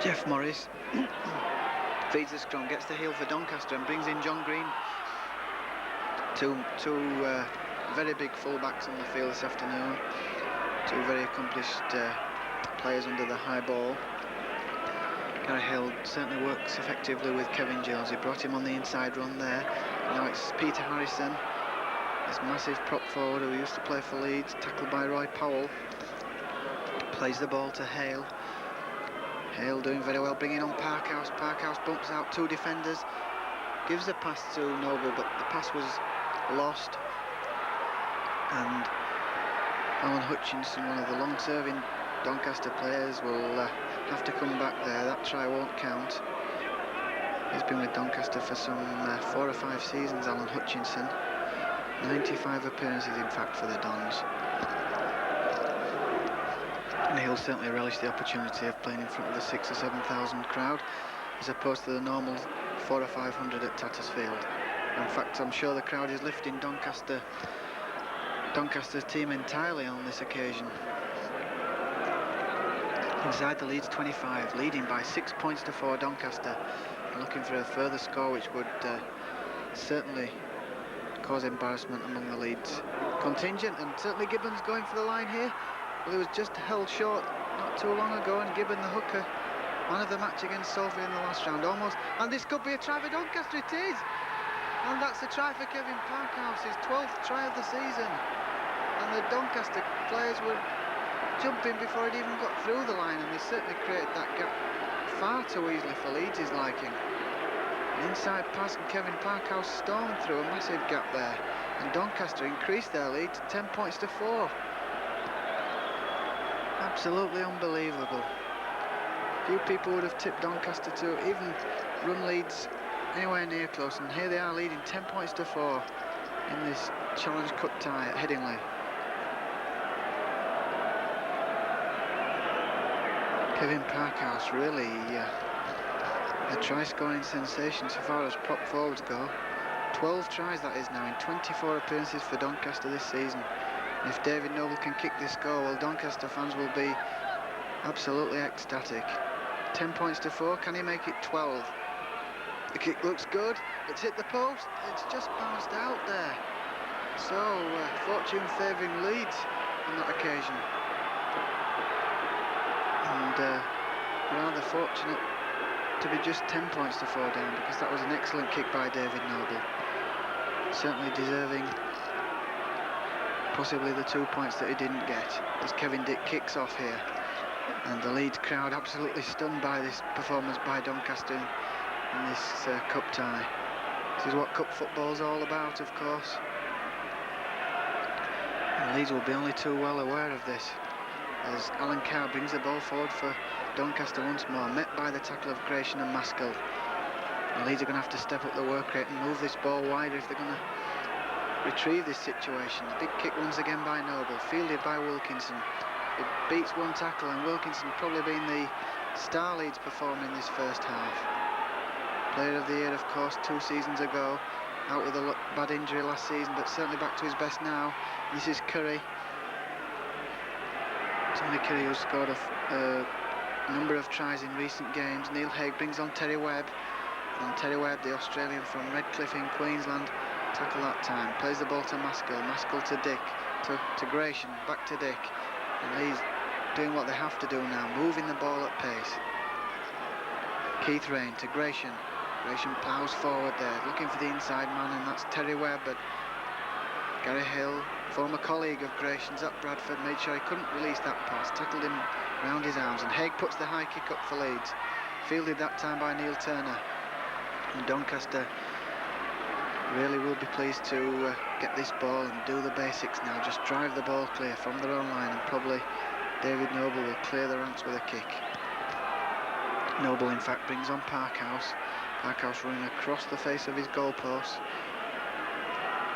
Jeff Morris feeds the scrum, gets the heel for Doncaster and brings in John Green. Two very big fullbacks on the field this afternoon. 2 very accomplished players under the high ball. Gary Hill certainly works effectively with Kevin Jones. He brought him on the inside run there. Now it's Peter Harrison, this massive prop forward who used to play for Leeds, tackled by Roy Powell. Plays the ball to Hale. Hale doing very well, bringing on Parkhouse. Parkhouse bumps out 2 defenders, gives a pass to Noble, but the pass was lost. And Alan Hutchinson, one of the long-serving Doncaster players, will have to come back there. That try won't count. He's been with Doncaster for some 4 or 5 seasons, Alan Hutchinson. 95 appearances, in fact, for the Dons. And he'll certainly relish the opportunity of playing in front of the 6,000 or 7,000 crowd, as opposed to the normal 400 or 500 at Tattersfield. In fact, I'm sure the crowd is lifting Doncaster's team entirely on this occasion. Inside the Leeds 25, leading by 6 points to 4 Doncaster, and looking for a further score which would certainly cause embarrassment among the Leeds contingent. And certainly Gibbons going for the line here. Well, he was just held short not too long ago, and Gibbon, the hooker, man of the match against Salford in the last round almost. And this could be a try for Doncaster, it is! And that's a try for Kevin Parkhouse, his 12th try of the season. And the Doncaster players were jumping before it even got through the line, and they certainly created that gap far too easily for Leeds' liking. An inside pass, and Kevin Parkhouse stormed through a massive gap there, and Doncaster increased their lead to 10 points to 4. Absolutely unbelievable. Few people would have tipped Doncaster to even run Leeds anywhere near close, and here they are leading 10 points to 4 in this Challenge Cup tie at Headingley. Kevin Parkhouse really a try-scoring sensation so far as prop forwards go. 12 tries that is now in 24 appearances for Doncaster this season. And if David Noble can kick this goal, well, Doncaster fans will be absolutely ecstatic. 10 points to 4, can he make it 12? The kick looks good, it's hit the post, it's just bounced out there. So, fortune favouring Leeds on that occasion. And rather fortunate to be just 10 points to 4 down, because that was an excellent kick by David Noble. Certainly deserving possibly the 2 points that he didn't get, as Kevin Dick kicks off here. And the Leeds crowd absolutely stunned by this performance by Doncaster in this cup tie. This is what cup football's all about, of course. And Leeds will be only too well aware of this, as Alan Carr brings the ball forward for Doncaster once more, met by the tackle of Gratian and Maskell. And Leeds are going to have to step up the work rate and move this ball wider if they're going to retrieve this situation. A big kick once again by Noble, fielded by Wilkinson. It beats one tackle, and Wilkinson probably been the star Leeds performer in this first half. Player of the year, of course, 2 seasons ago, out with a bad injury last season, but certainly back to his best now. This is Curry. Tony Curry, who scored a number of tries in recent games. Neil Haig brings on Terry Webb, and Terry Webb, the Australian from Redcliffe in Queensland, tackle that time. Plays the ball to Maskell, Maskell to Dick, to Gratian, back to Dick, and he's doing what they have to do now, moving the ball at pace. Keith Rain to Gratian. Gratian ploughs forward there, looking for the inside man, and that's Terry Webb. But Gary Hill, former colleague of Gratian's at Bradford, made sure he couldn't release that pass, tackled him round his arms, and Haig puts the high kick up for Leeds. Fielded that time by Neil Turner. And Doncaster really will be pleased to get this ball and do the basics now. Just drive the ball clear from their own line, and probably David Noble will clear the ranks with a kick. Noble in fact brings on Parkhouse. Parkhouse running across the face of his goalpost.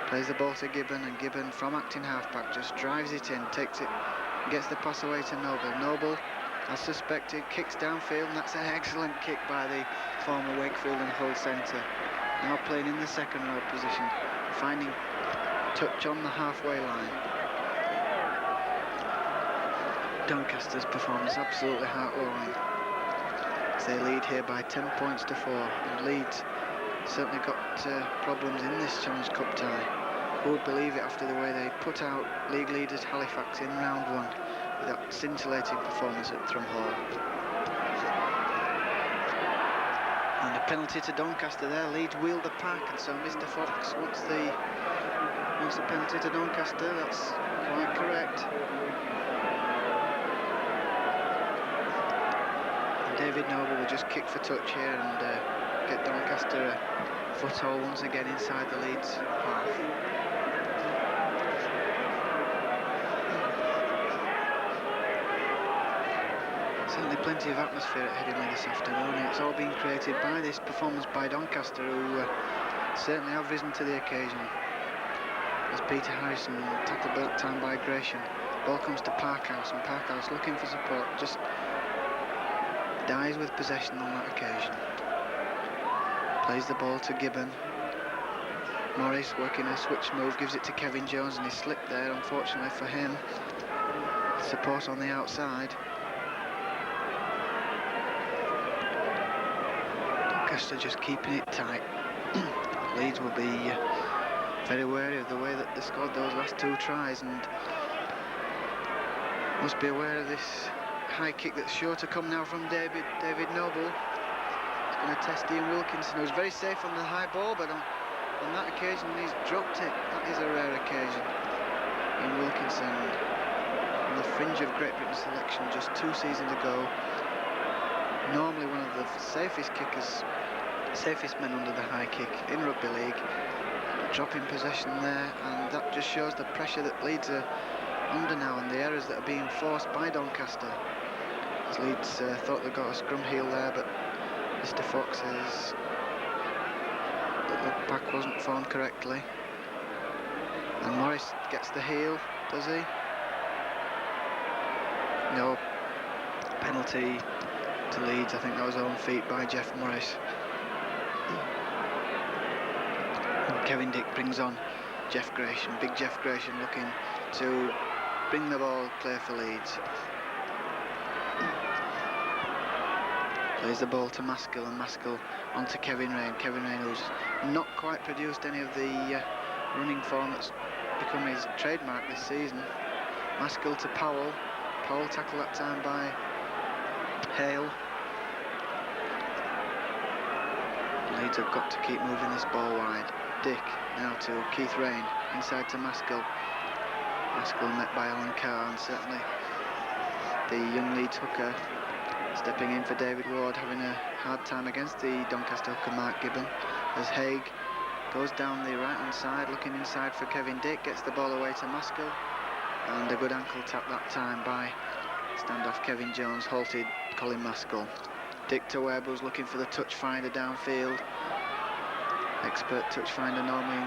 Plays the ball to Gibbon, and Gibbon from acting halfback just drives it in, takes it, gets the pass away to Noble. Noble, as suspected, kicks downfield, and that's an excellent kick by the former Wakefield and Hull centre. Now playing in the second row position, finding touch on the halfway line. Doncaster's performance absolutely heart-warming. They lead here by 10 points to 4, and Leeds certainly got problems in this Challenge Cup tie. Who would believe it after the way they put out league leaders Halifax in round 1 with that scintillating performance at Thrum Hall. And a penalty to Doncaster there. Leeds wheeled the pack, and so Mr. Fox wants the penalty to Doncaster. That's quite correct. David Noble will just kick for touch here and get Doncaster a foothold once again inside the Leeds half. Certainly plenty of atmosphere at Headingley this afternoon, and it's all been created by this performance by Doncaster, who certainly have risen to the occasion. As Peter Harrison tackled that time by Gratian. Ball comes to Parkhouse, and Parkhouse looking for support, just dies with possession on that occasion. Plays the ball to Gibbon. Morris working a switch move, gives it to Kevin Jones, and he slipped there, unfortunately for him. Support on the outside. Doncaster just keeping it tight. Leeds will be very wary of the way that they scored those last 2 tries, and must be aware of this high kick that's sure to come now from David Noble. He's going to test Ian Wilkinson, who's very safe on the high ball, but on that occasion he's dropped it. That is a rare occasion. Ian Wilkinson, on the fringe of Great Britain's selection just 2 seasons ago, normally one of the safest kickers, safest men under the high kick in rugby league, dropping possession there, and that just shows the pressure that Leeds are under now and the errors that are being forced by Doncaster. As Leeds thought they got a scrum heel there, but Mr. Fox says that the pack wasn't formed correctly. And Morris gets the heel, does he? No. Penalty to Leeds. I think that was on feet by Jeff Morris. And Kevin Dick brings on Jeff Gratian. Big Jeff Gratian looking to bring the ball clear for Leeds. Plays the ball to Maskell, and Maskell onto Kevin Rain. Kevin Rain, who's not quite produced any of the running form that's become his trademark this season. Maskell to Powell. Powell tackled that time by Hale. Leeds have got to keep moving this ball wide. Dick now to Keith Rain, inside to Maskell. Maskell met by Alan Carr, and certainly the young Leeds hooker stepping in for David Ward, having a hard time against the Doncaster hooker Mark Gibbon, as Haig goes down the right hand side, looking inside for Kevin Dick, gets the ball away to Maskell, and a good ankle tap that time by standoff Kevin Jones, halted Colin Maskell. Dick to Webb, who's looking for the touch finder downfield. Expert touch finder normally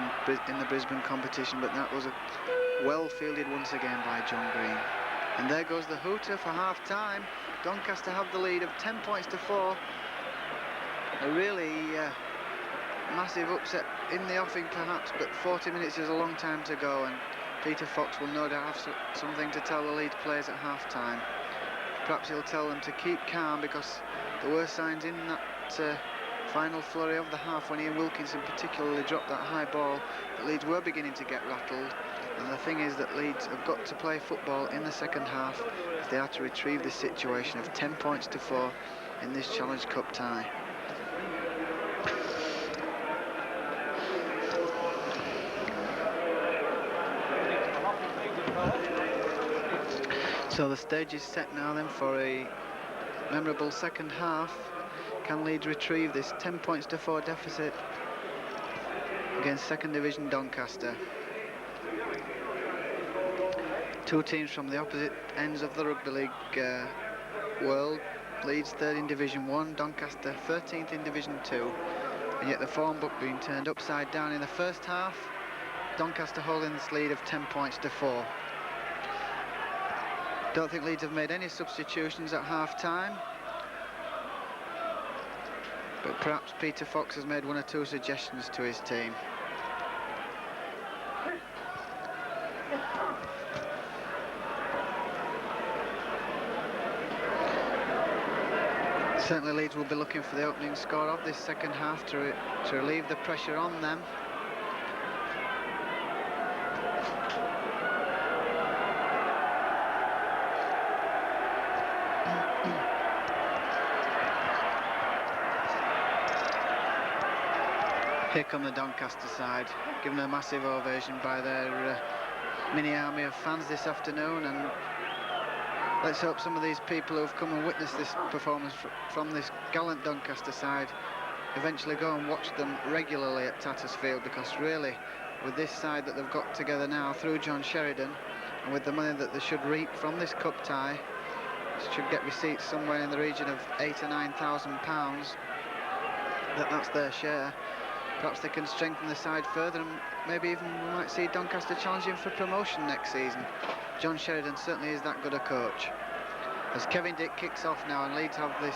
in the Brisbane competition, but that was a well fielded once again by John Green. And there goes the hooter for half time. Doncaster have the lead of 10 points to 4. A really massive upset in the offing perhaps, but 40 minutes is a long time to go, and Peter Fox will no doubt have something to tell the Leeds players at half time. Perhaps he'll tell them to keep calm, because there were signs in that final flurry of the half, when Ian Wilkinson particularly dropped that high ball, that Leeds were beginning to get rattled, and I thing is that Leeds have got to play football in the second half if they are to retrieve this situation of 10 points to 4 in this Challenge Cup tie. So the stage is set now then for a memorable second half. Can Leeds retrieve this 10 points to 4 deficit against second division Doncaster? Two teams from the opposite ends of the rugby league world. Leeds 3rd in Division 1, Doncaster 13th in Division 2, and yet the form book being turned upside down in the first half. Doncaster holding this lead of 10 points to 4. Don't think Leeds have made any substitutions at half-time, but perhaps Peter Fox has made one or two suggestions to his team. Certainly Leeds will be looking for the opening score of this second half to relieve the pressure on them. Here come the Doncaster side, given a massive ovation by their mini army of fans this afternoon, and let's hope some of these people who have come and witnessed this performance from this gallant Doncaster side eventually go and watch them regularly at Tattersfield, because really, with this side that they've got together now through John Sheridan, and with the money that they should reap from this cup tie, should get receipts somewhere in the region of £8,000 or £9,000, that's their share. Perhaps they can strengthen the side further, and maybe even we might see Doncaster challenging for promotion next season. John Sheridan certainly is that good a coach. As Kevin Dick kicks off now, and Leeds have this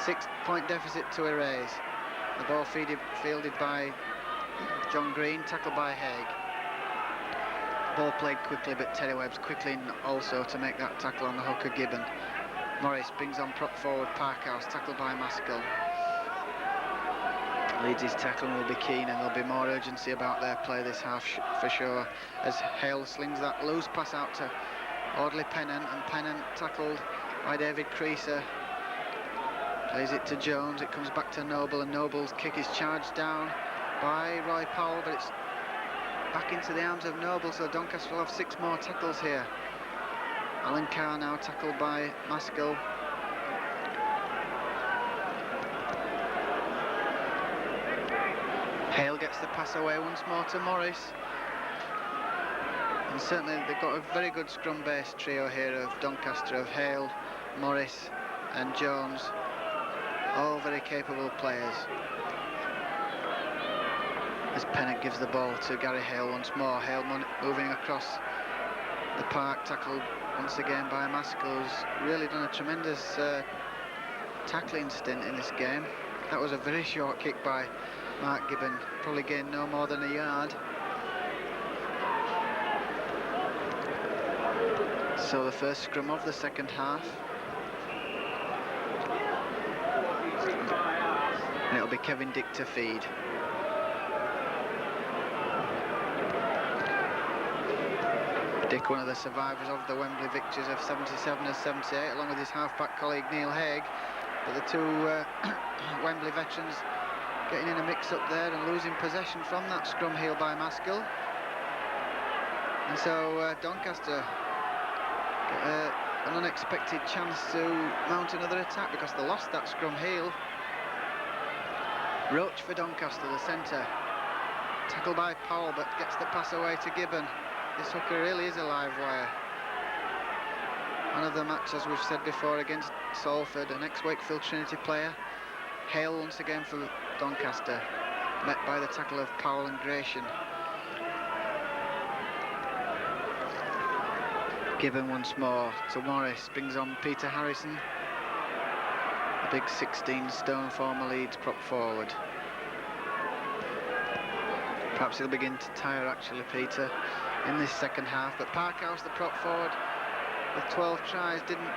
6-point deficit to erase. The ball fielded by John Green, tackled by Haig. Ball played quickly, but Terry Webb's quickly in also to make that tackle on the hooker Gibbon. Morris brings on prop forward Parkhouse, tackled by Maskell. Leeds' tackling will be keen, and there'll be more urgency about their play this half for sure, as Hale slings that loose pass out to Audley Pennant, and Pennant tackled by David Creaser. Plays it to Jones, it comes back to Noble, and Noble's kick is charged down by Roy Powell, but it's back into the arms of Noble, so Doncaster will have 6 more tackles here. Alan Carr now tackled by Maskell. Hale gets the pass away once more to Morris, and certainly they've got a very good scrum-based trio here of Doncaster, of Hale, Morris and Jones, all very capable players. As Pennant gives the ball to Gary Hale once more, Hale moving across the park, tackled once again by Maskell, who's really done a tremendous tackling stint in this game. That was a very short kick by Mark Gibbon, probably gained no more than a yard. So the first scrum of the second half, and it'll be Kevin Dick to feed. Dick, one of the survivors of the Wembley victories of 77 and 78, along with his half-back colleague Neil Haig, but the two Wembley veterans getting in a mix-up there and losing possession from that scrum heel by Maskell. And so Doncaster get an unexpected chance to mount another attack, because they lost that scrum heel. Roach for Doncaster, the centre. Tackled by Powell, but gets the pass away to Gibbon. This hooker really is a live wire. Man of the match, as we've said before, against Salford, an ex-Wakefield Trinity player. Hale once again for Doncaster, met by the tackle of Powell and Gratian. Gibbon once more to Morris, brings on Peter Harrison, the big 16-stone former Leeds prop forward. Perhaps he'll begin to tire, actually, Peter, in this second half, but Parkhouse, the prop forward, with 12 tries, didn't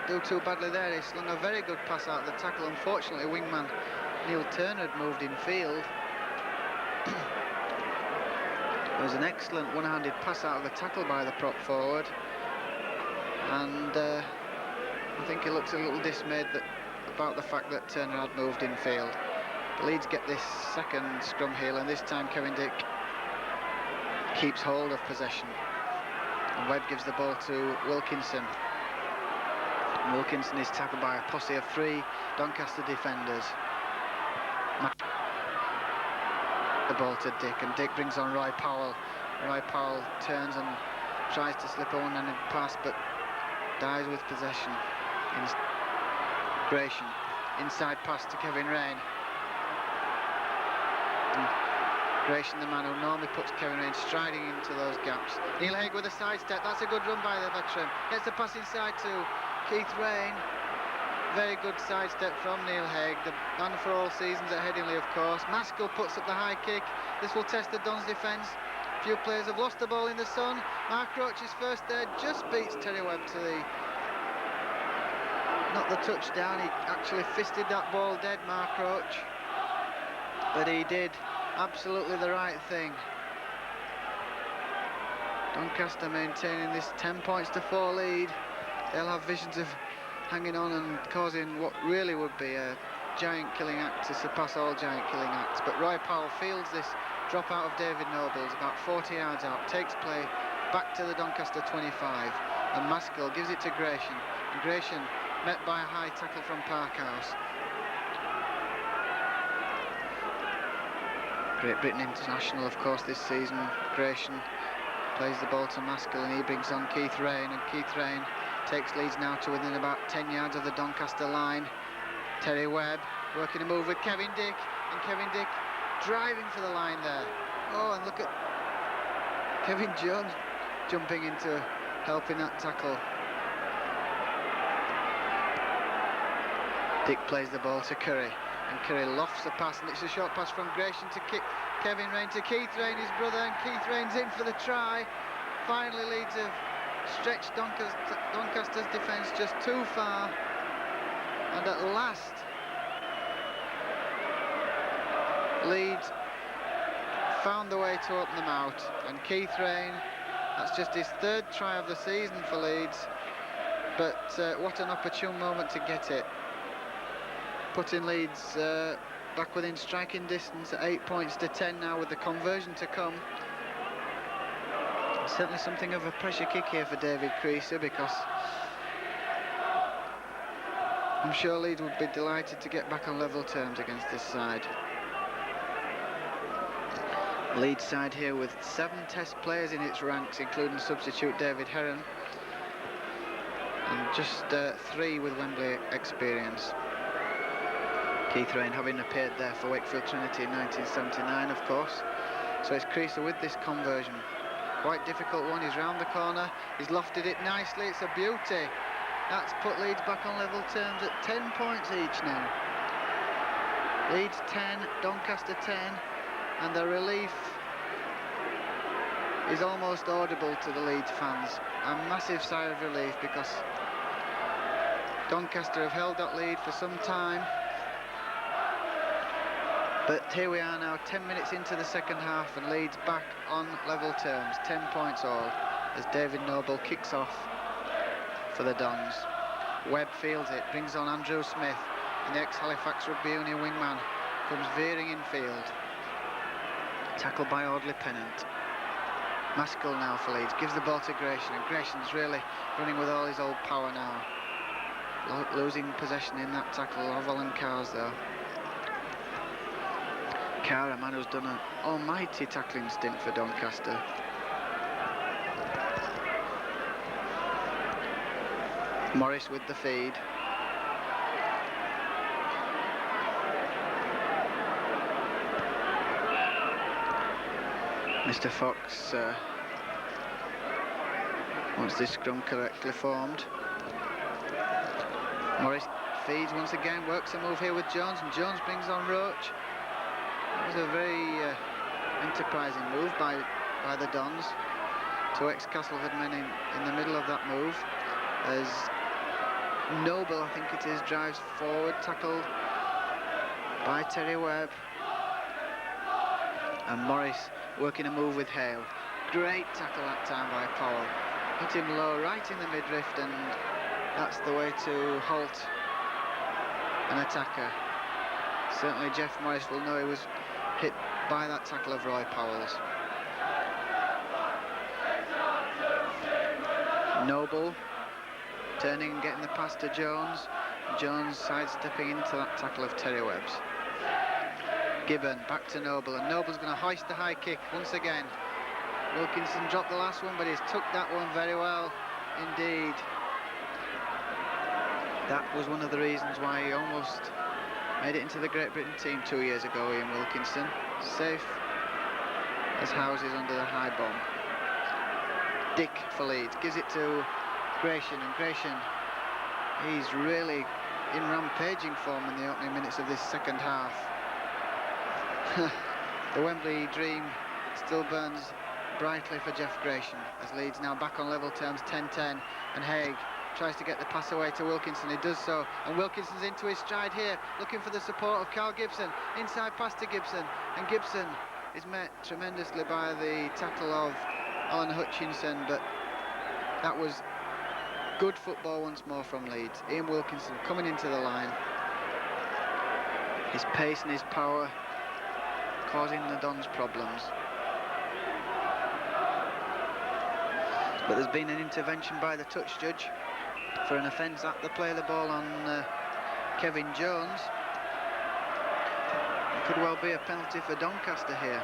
do too badly there. He slung a very good pass out of the tackle. Unfortunately, wingman Neil Turner had moved in field. It was an excellent one-handed pass out of the tackle by the prop forward, and I think he looks a little dismayed about the fact that Turner had moved in field. The Leeds get this second scrum heel, and this time Kevin Dick keeps hold of possession. And Webb gives the ball to Wilkinson. And Wilkinson is tackled by a posse of 3 Doncaster defenders. The ball to Dick, and Dick brings on Roy Powell. Roy Powell turns and tries to slip a one-handed pass, but dies with possession. Gratian, inside pass to Kevin Rain. And Gratian, the man who normally puts Kevin Rain striding into those gaps. Neil Haig with a sidestep. That's a good run by the veteran. Gets the pass inside to Keith Rain. Very good sidestep from Neil Haig, the man for all seasons at Headingley, of course. Maskell puts up the high kick. This will test the Dons' defence. A few players have lost the ball in the sun. Mark Roach's first there just beats Terry Webb to the... not the touchdown. He actually fisted that ball dead, Mark Roach. But he did absolutely the right thing. Doncaster maintaining this 10 points to 4 lead. They'll have visions of hanging on and causing what really would be a giant killing act to surpass all giant killing acts. But Roy Powell fields this drop out of David Noble's about 40 yards out, takes play back to the Doncaster 25, and Maskell gives it to Gratian, and Gratian met by a high tackle from Parkhouse. Great Britain international, of course, this season. Gratian plays the ball to Maskell, and he brings on Keith Rain, and Keith Rain takes Leeds now to within about 10 yards of the Doncaster line. Terry Webb working a move with Kevin Dick, and Kevin Dick driving for the line there. Oh, and look at Kevin Jones jumping into helping that tackle. Dick plays the ball to Curry, and Curry lofts a pass, and it's a short pass from Gratian to kick Kevin Rain to Keith Rain, his brother, and Keith Rain's in for the try. Finally, Leeds have stretched Doncaster's defence just too far, and at last Leeds found the way to open them out, and Keith Rain, that's just his 3rd try of the season for Leeds, but what an opportune moment to get it, putting Leeds back within striking distance at 8 points to 10 now, with the conversion to come. Certainly something of a pressure kick here for David Creaser, because I'm sure Leeds would be delighted to get back on level terms against this side. Leeds side here with 7 test players in its ranks, including substitute David Heron, and just 3 with Wembley experience. Keith Rain having appeared there for Wakefield Trinity in 1979, of course. So it's Creaser with this conversion. Quite difficult one. He's round the corner, he's lofted it nicely, it's a beauty. That's put Leeds back on level terms at 10 points each now. Leeds 10, Doncaster 10, and the relief is almost audible to the Leeds fans. A massive sigh of relief, because Doncaster have held that lead for some time. But here we are now, 10 minutes into the second half, and Leeds back on level terms, 10 points all, as David Noble kicks off for the Dons. Webb fields it, brings on Andrew Smith, and the ex-Halifax Rugby Union wingman comes veering in field. Tackled by Audley Pennant. Maskell now for Leeds, gives the ball to Gratian, and Gratian's really running with all his old power now. Losing possession in that tackle of Alan Carr's though. Carr, a man who's done an almighty tackling stint for Doncaster. Morris with the feed. Mr. Fox wants this scrum correctly formed. Morris feeds once again, works a move here with Jones, and Jones brings on Roach. It was a very enterprising move by the Dons. 2 ex-Castleford men in the middle of that move, as Noble, I think it is, drives forward, tackled by Terry Webb, and Morris working a move with Hale. Great tackle that time by Powell. Hit him low, right in the midriff, and that's the way to halt an attacker. Certainly Jeff Morris will know he was hit by that tackle of Roy Powell's. Noble turning and getting the pass to Jones. Jones sidestepping into that tackle of Terry Webb's. Gibbon back to Noble, and Noble's going to hoist the high kick once again. Wilkinson dropped the last one, but he's took that one very well indeed. That was one of the reasons why he almost made it into the Great Britain team 2 years ago, Ian Wilkinson. Safe as houses under the high bomb. Dick for Leeds, gives it to Gratian, and Gratian, he's really in rampaging form in the opening minutes of this second half. The Wembley dream still burns brightly for Jeff Gratian, as Leeds now back on level terms, 10-10, and Haig tries to get the pass away to Wilkinson. He does so, and Wilkinson's into his stride here, looking for the support of Carl Gibson. Inside pass to Gibson, and Gibson is met tremendously by the tackle of Alan Hutchinson, but that was good football once more from Leeds. Ian Wilkinson coming into the line. His pace and his power causing the Dons problems. But there's been an intervention by the touch judge for an offence at the play of the ball on Kevin Jones. It could well be a penalty for Doncaster here.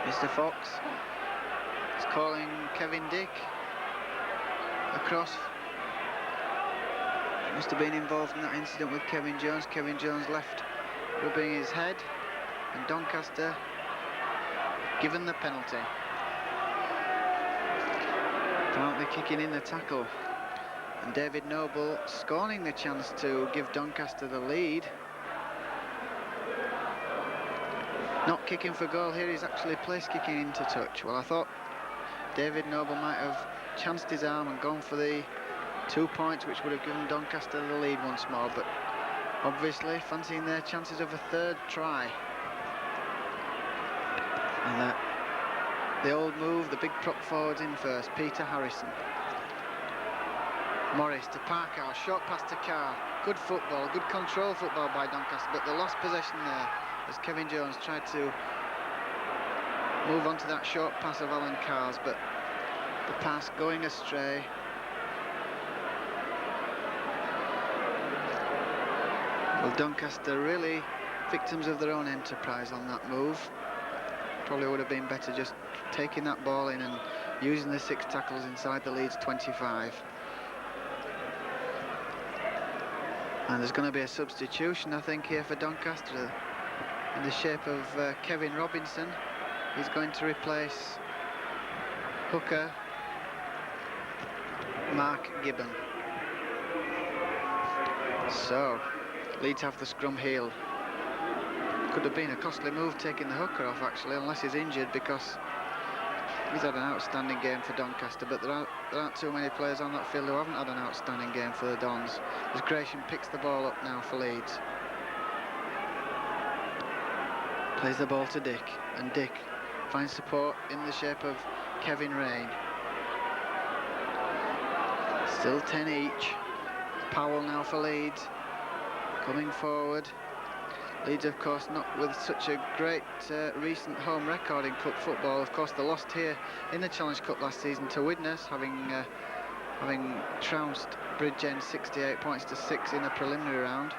Mr. Fox is calling Kevin Dick across. Must have been involved in that incident with Kevin Jones. Kevin Jones left rubbing his head, and Doncaster given the penalty. Apparently kicking in the tackle, and David Noble scorning the chance to give Doncaster the lead. Not kicking for goal here, he's actually place kicking into touch. Well, I thought David Noble might have chanced his arm and gone for the 2 points, which would have given Doncaster the lead once more, but obviously fancying their chances of a third try. And the old move, the big prop forwards in first, Peter Harrison. Morris to Parker, short pass to Carr. Good football, good control football by Doncaster, but they lost possession there as Kevin Jones tried to move on to that short pass of Alan Carr's, but the pass going astray. Well, Doncaster really victims of their own enterprise on that move. Probably would have been better just taking that ball in and using the 6 tackles inside the Leeds 25. And there's going to be a substitution, I think, here for Doncaster in the shape of Kevin Robinson. He's going to replace hooker Mark Gibbon. So Leeds have the scrum healed. Could have been a costly move taking the hooker off, actually, unless he's injured, because he's had an outstanding game for Doncaster, but there aren't too many players on that field who haven't had an outstanding game for the Dons. As Gratian picks the ball up now for Leeds. Plays the ball to Dick, and Dick finds support in the shape of Kevin Rain. Still 10 each. Powell now for Leeds, coming forward. Leeds, of course, not with such a great recent home record in cup football. Of course, they lost here in the Challenge Cup last season to Widnes, having trounced Bridgend 68 points to 6 in a preliminary round.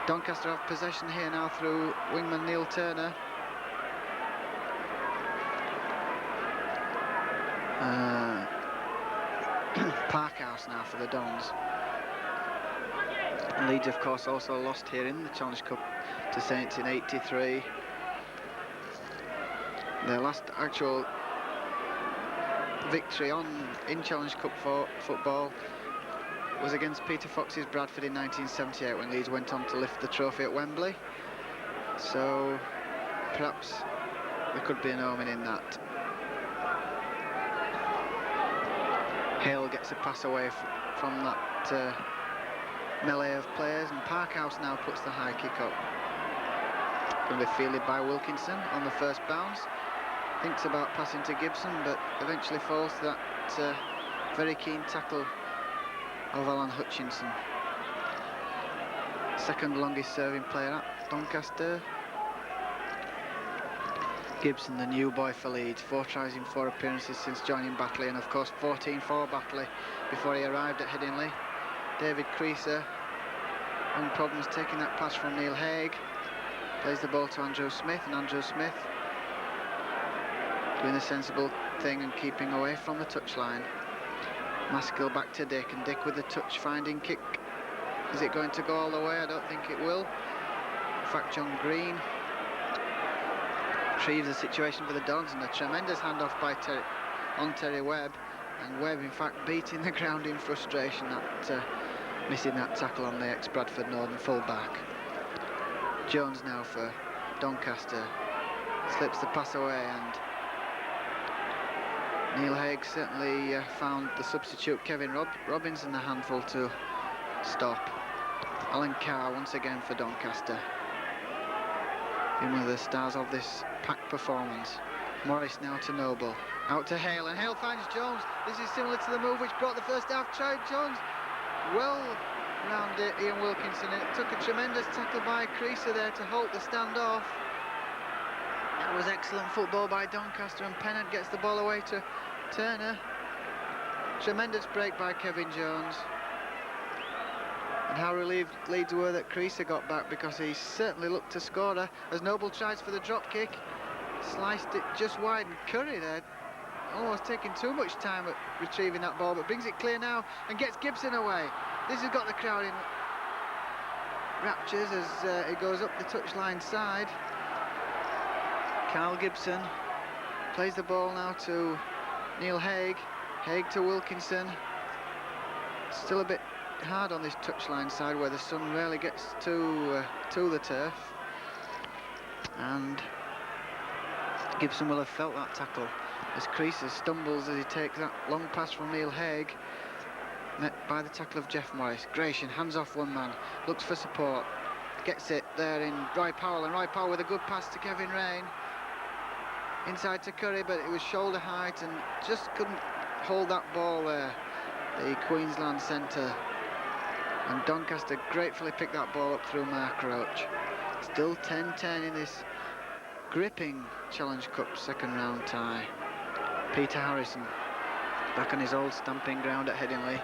Doncaster have possession here now through wingman Neil Turner. Parkhouse now for the Dons. Leeds, of course, also lost here in the Challenge Cup to Saints in '83. Their last actual victory in Challenge Cup football was against Peter Fox's Bradford in 1978, when Leeds went on to lift the trophy at Wembley. So perhaps there could be an omen in that. Hale gets a pass away from that melee of players, and Parkhouse now puts the high kick up. Going to be fielded by Wilkinson on the first bounce. Thinks about passing to Gibson, but eventually falls to that very keen tackle of Alan Hutchinson. Second longest serving player at Doncaster. Gibson, the new boy for Leeds, 4 tries in 4 appearances since joining Batley, and of course 14 for Batley before he arrived at Headingley. David Creaser having problems taking that pass from Neil Haig. Plays the ball to Andrew Smith, and Andrew Smith doing the sensible thing and keeping away from the touchline. Maskell back to Dick, and Dick with the touch finding kick. Is it going to go all the way? I don't think it will. In fact, John Green retrieves the situation for the Dons, and a tremendous handoff by Terry Webb, and Webb in fact beating the ground in frustration at missing that tackle on the ex-Bradford Northern full-back. Jones now for Doncaster, slips the pass away, and Neil Haig certainly found the substitute Kevin Robbins in the handful to stop. Alan Carr once again for Doncaster, been one of the stars of this packed performance. Morris now to Noble, out to Hale, and Hale finds Jones. This is similar to the move which brought the first half try. Jones well round Ian Wilkinson, and it took a tremendous tackle by Creaser there to halt the standoff. That was excellent football by Doncaster, and Pennant gets the ball away to Turner. Tremendous break by Kevin Jones. And how relieved Leeds were that Creaser got back, because he certainly looked to score as Noble tries for the drop kick. Sliced it just wide, and Curry there almost taking too much time at retrieving that ball, but brings it clear now and gets Gibson away. This has got the crowd in raptures as it goes up the touchline side. Carl Gibson plays the ball now to Neil Haig. Haig to Wilkinson. Still a bit hard on this touchline side where the sun rarely gets to the turf, and Gibson will have felt that tackle as Creaser stumbles as he takes that long pass from Neil Haig, met by the tackle of Jeff Morris. Gratian hands off one man, looks for support, gets it there in Roy Powell, and Roy Powell with a good pass to Kevin Rain, inside to Curry, but it was shoulder height and just couldn't hold that ball there, the Queensland centre. And Doncaster gratefully picked that ball up through Mark Roach. Still 10-10 in this gripping Challenge Cup second round tie. Peter Harrison back on his old stamping ground at Headingley.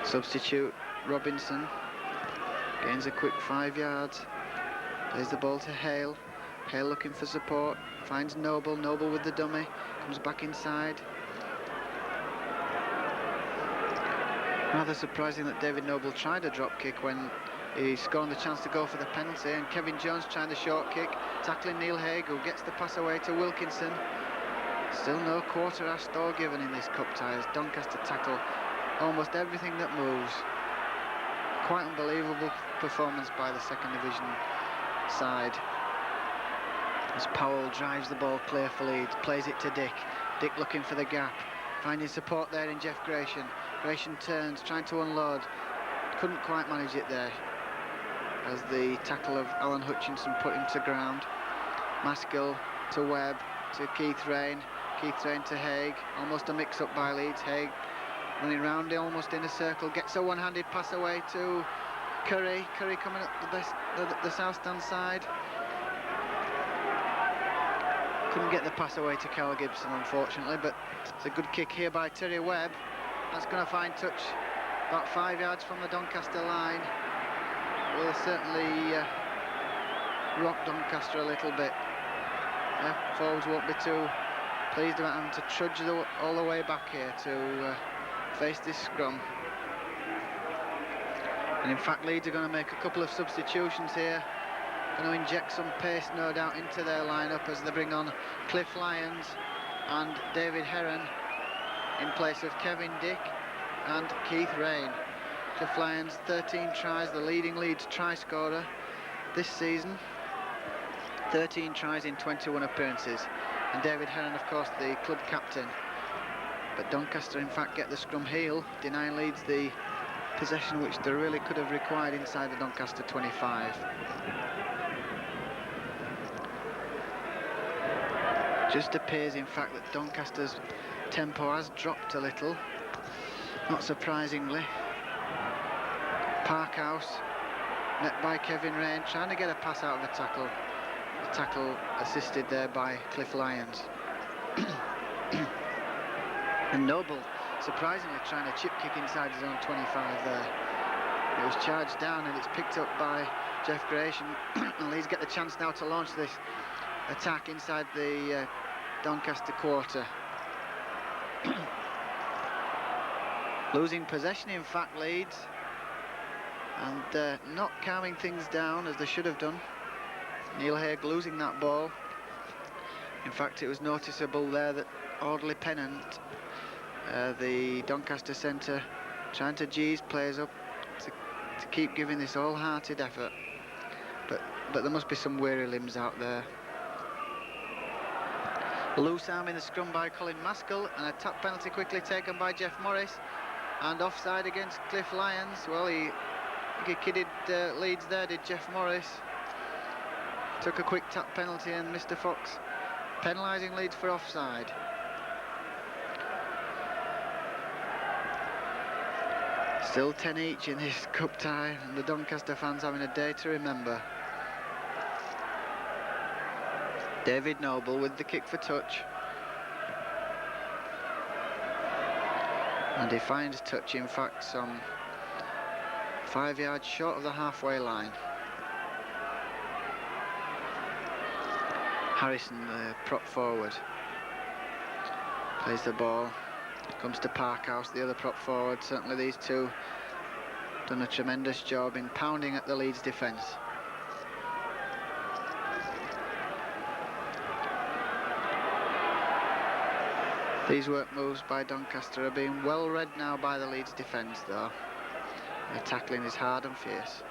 Substitute Robinson gains a quick 5 yards, plays the ball to Hale. Hale looking for support, finds Noble. Noble with the dummy, comes back inside. Rather surprising that David Noble tried a drop kick when he scored the chance to go for the penalty, and Kevin Jones trying the short kick, tackling Neil Haig, who gets the pass away to Wilkinson. Still no quarter asked or given in this cup tie as Doncaster tackle almost everything that moves. Quite unbelievable performance by the second division side as Powell drives the ball clear for Leeds, plays it to Dick. Dick looking for the gap, finding support there in Jeff Gratian. Gratian turns, trying to unload, couldn't quite manage it there as the tackle of Alan Hutchinson put him to ground. Maskell to Webb, to Keith Rain. Keith Rain to Haig, almost a mix-up by Leeds. Haig running round almost in a circle, gets a one-handed pass away to Curry. Curry coming up the south stand side. Couldn't get the pass away to Carl Gibson, unfortunately, but it's a good kick here by Terry Webb. That's going to find touch about 5 yards from the Doncaster line. Will certainly rock Doncaster a little bit. Forwards won't be too pleased about having to trudge all the way back here to face this scrum. And in fact, Leeds are going to make a couple of substitutions here. Going to inject some pace, no doubt, into their lineup as they bring on Cliff Lyons and David Heron in place of Kevin Dick and Keith Rain. Cliff Lyons, 13 tries, the leading Leeds try scorer this season. 13 tries in 21 appearances. And David Heron, of course, the club captain. But Doncaster, in fact, get the scrum heel, denying Leeds the possession which they really could have required inside the Doncaster 25. Just appears, in fact, that Doncaster's tempo has dropped a little, not surprisingly. Parkhouse, met by Kevin Rain, trying to get a pass out of the tackle. The tackle assisted there by Cliff Lyons. And Noble, surprisingly, trying to chip kick inside his own 25 there. It was charged down and it's picked up by Jeff Grayson. And Leeds get the chance now to launch this attack inside the Doncaster quarter. Losing possession, in fact, Leeds, and not calming things down as they should have done. Neil Haig losing that ball. In fact, it was noticeable there that Audley Pennant, the Doncaster centre, trying to G his players up to keep giving this all-hearted effort, but there must be some weary limbs out there. Loose arm in the scrum by Colin Maskell, and a tap penalty quickly taken by Jeff Morris, and offside against Cliff Lyons. Well, he kidded Leeds there, did Jeff Morris. Took a quick tap penalty, and Mr. Fox penalising Leeds for offside. Still 10 each in this cup tie, and the Doncaster fans having a day to remember. David Noble with the kick for touch. And he finds touch, in fact, some 5 yards short of the halfway line. Harrison, the prop forward, plays the ball. Comes to Parkhouse, the other prop forward. Certainly these two done a tremendous job in pounding at the Leeds defence. These work moves by Doncaster are being well read now by the Leeds defence, though. The tackling is hard and fierce.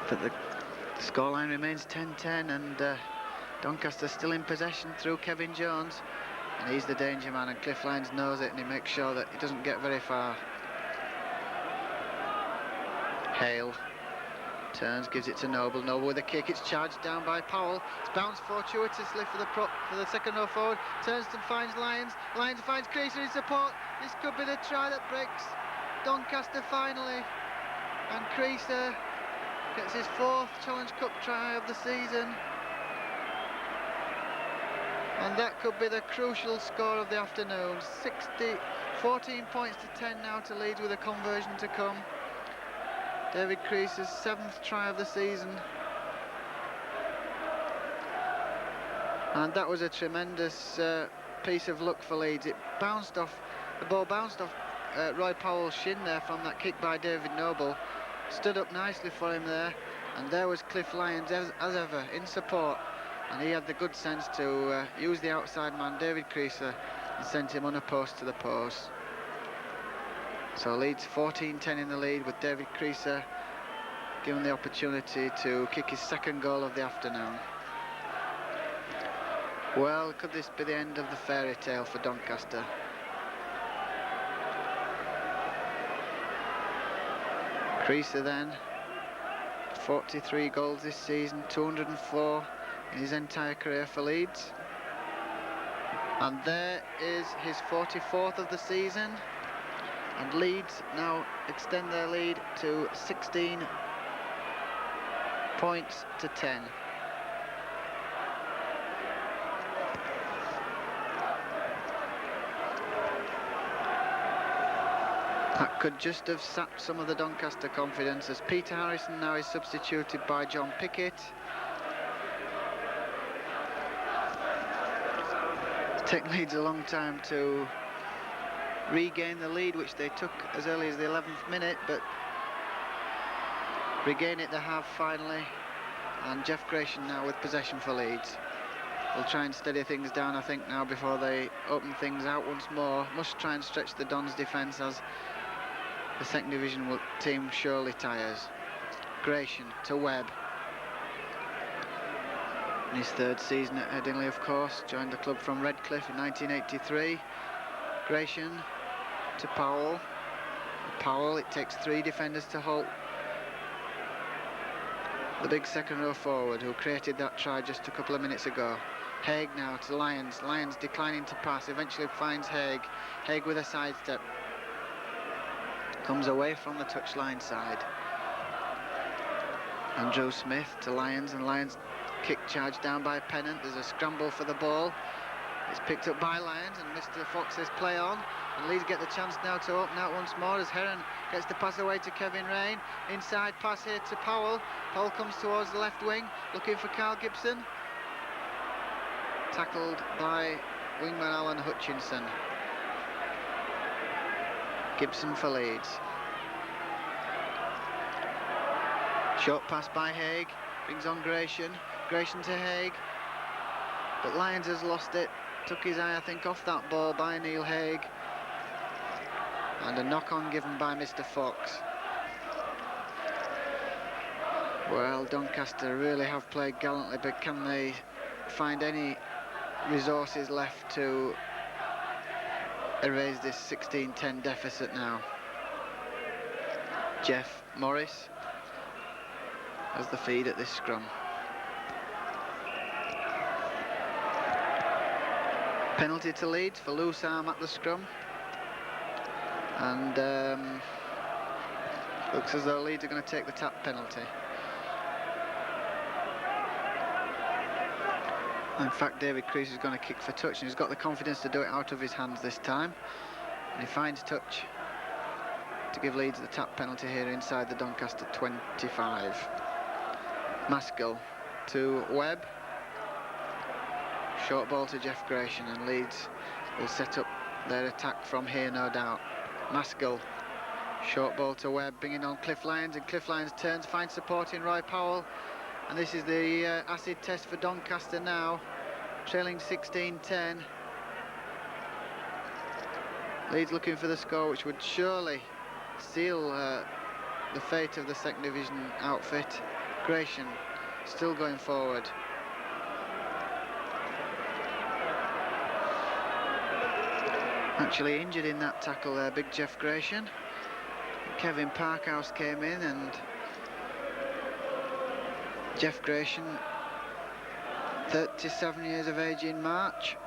But the scoreline remains 10-10, and Doncaster still in possession through Kevin Jones, and he's the danger man, and Cliff Lyons knows it, and he makes sure that he doesn't get very far. Hale turns, gives it to Noble. Noble with a kick. It's charged down by Powell. It's bounced fortuitously for the second row forward. Turns and finds Lyons. Lyons finds Creaser in support. This could be the try that breaks Doncaster finally, and Creaser gets his 4th Challenge Cup try of the season. And that could be the crucial score of the afternoon. 14 points to 10 now to Leeds with a conversion to come. David Creaser's 7th try of the season. And that was a tremendous piece of luck for Leeds. The ball bounced off Roy Powell's shin there from that kick by David Noble. Stood up nicely for him there. And there was Cliff Lyons as ever in support. And he had the good sense to use the outside man, David Creaser, and sent him unopposed to the post. So Leeds 14-10 in the lead, with David Creaser given the opportunity to kick his 2nd goal of the afternoon. Well, could this be the end of the fairy tale for Doncaster? Creaser then, 43 goals this season, 204 in his entire career for Leeds, and there is his 44th of the season, and Leeds now extend their lead to 16 points to 10. That could just have sapped some of the Doncaster confidence, as Peter Harrison now is substituted by John Pickett. Taken Leeds a long time to regain the lead, which they took as early as the 11th minute, but regain it they have finally, and Jeff Grayson now with possession for Leeds. They'll try and steady things down, I think, now before they open things out once more. Must try and stretch the Dons' defence as the 2nd Division team surely tires. Grayson to Webb. In his 3rd season at Headingley, of course, joined the club from Redcliffe in 1983. Grayson to Powell. Powell, it takes 3 defenders to halt the big second row forward who created that try just a couple of minutes ago. Haig now to Lyons. Lyons declining to pass, eventually finds Haig. Haig with a sidestep. Comes away from the touchline side. Andrew Smith to Lyons, and Lyons kick charge down by Pennant. There's a scramble for the ball. It's picked up by Lyons, and Mr. Fox says play on. And Leeds get the chance now to open out once more as Heron gets the pass away to Kevin Rain. Inside pass here to Powell. Powell comes towards the left wing, looking for Carl Gibson. Tackled by wingman Alan Hutchinson. Gibson for Leeds. Short pass by Haig, brings on Gratian. Gratian to Haig, but Lyons has lost it. Took his eye, I think, off that ball by Neil Haig. And a knock-on given by Mr. Fox. Well, Doncaster really have played gallantly, but can they find any resources left to erase this 16-10 deficit now? Jeff Morris has the feed at this scrum. Penalty to Leeds for loose arm at the scrum. And looks as though Leeds are going to take the tap penalty. In fact, David Crease is going to kick for touch, and he's got the confidence to do it out of his hands this time. And he finds touch to give Leeds the tap penalty here inside the Doncaster 25. Maskell to Webb. Short ball to Jeff Gratian, and Leeds will set up their attack from here, no doubt. Maskell, short ball to Webb, bringing on Cliff Lyons, and Cliff Lyons turns, finds support in Roy Powell. And this is the acid test for Doncaster now, trailing 16-10. Leeds looking for the score, which would surely seal the fate of the second division outfit. Gratian still going forward. Actually injured in that tackle there, big Jeff Gratian. Kevin Parkhouse came in, and Jeff Gratian, 37 years of age in March,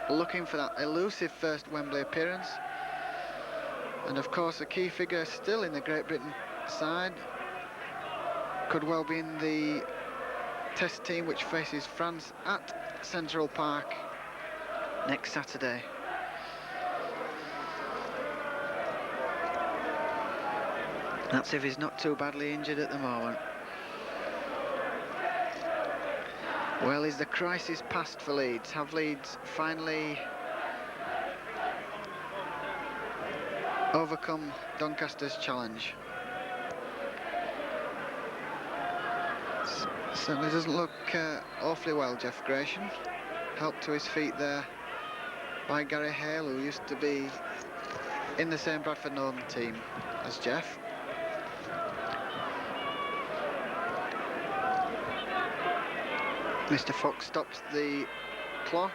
looking for that elusive first Wembley appearance. And of course a key figure still in the Great Britain side. Could well be in the test team which faces France at Central Park next Saturday. That's if he's not too badly injured at the moment. Well, is the crisis past for Leeds? Have Leeds finally overcome Doncaster's challenge? Certainly doesn't look awfully well, Jeff Gratian. Helped to his feet there by Gary Hale, who used to be in the same Bradford Northern team as Jeff. Mr. Fox stops the clock,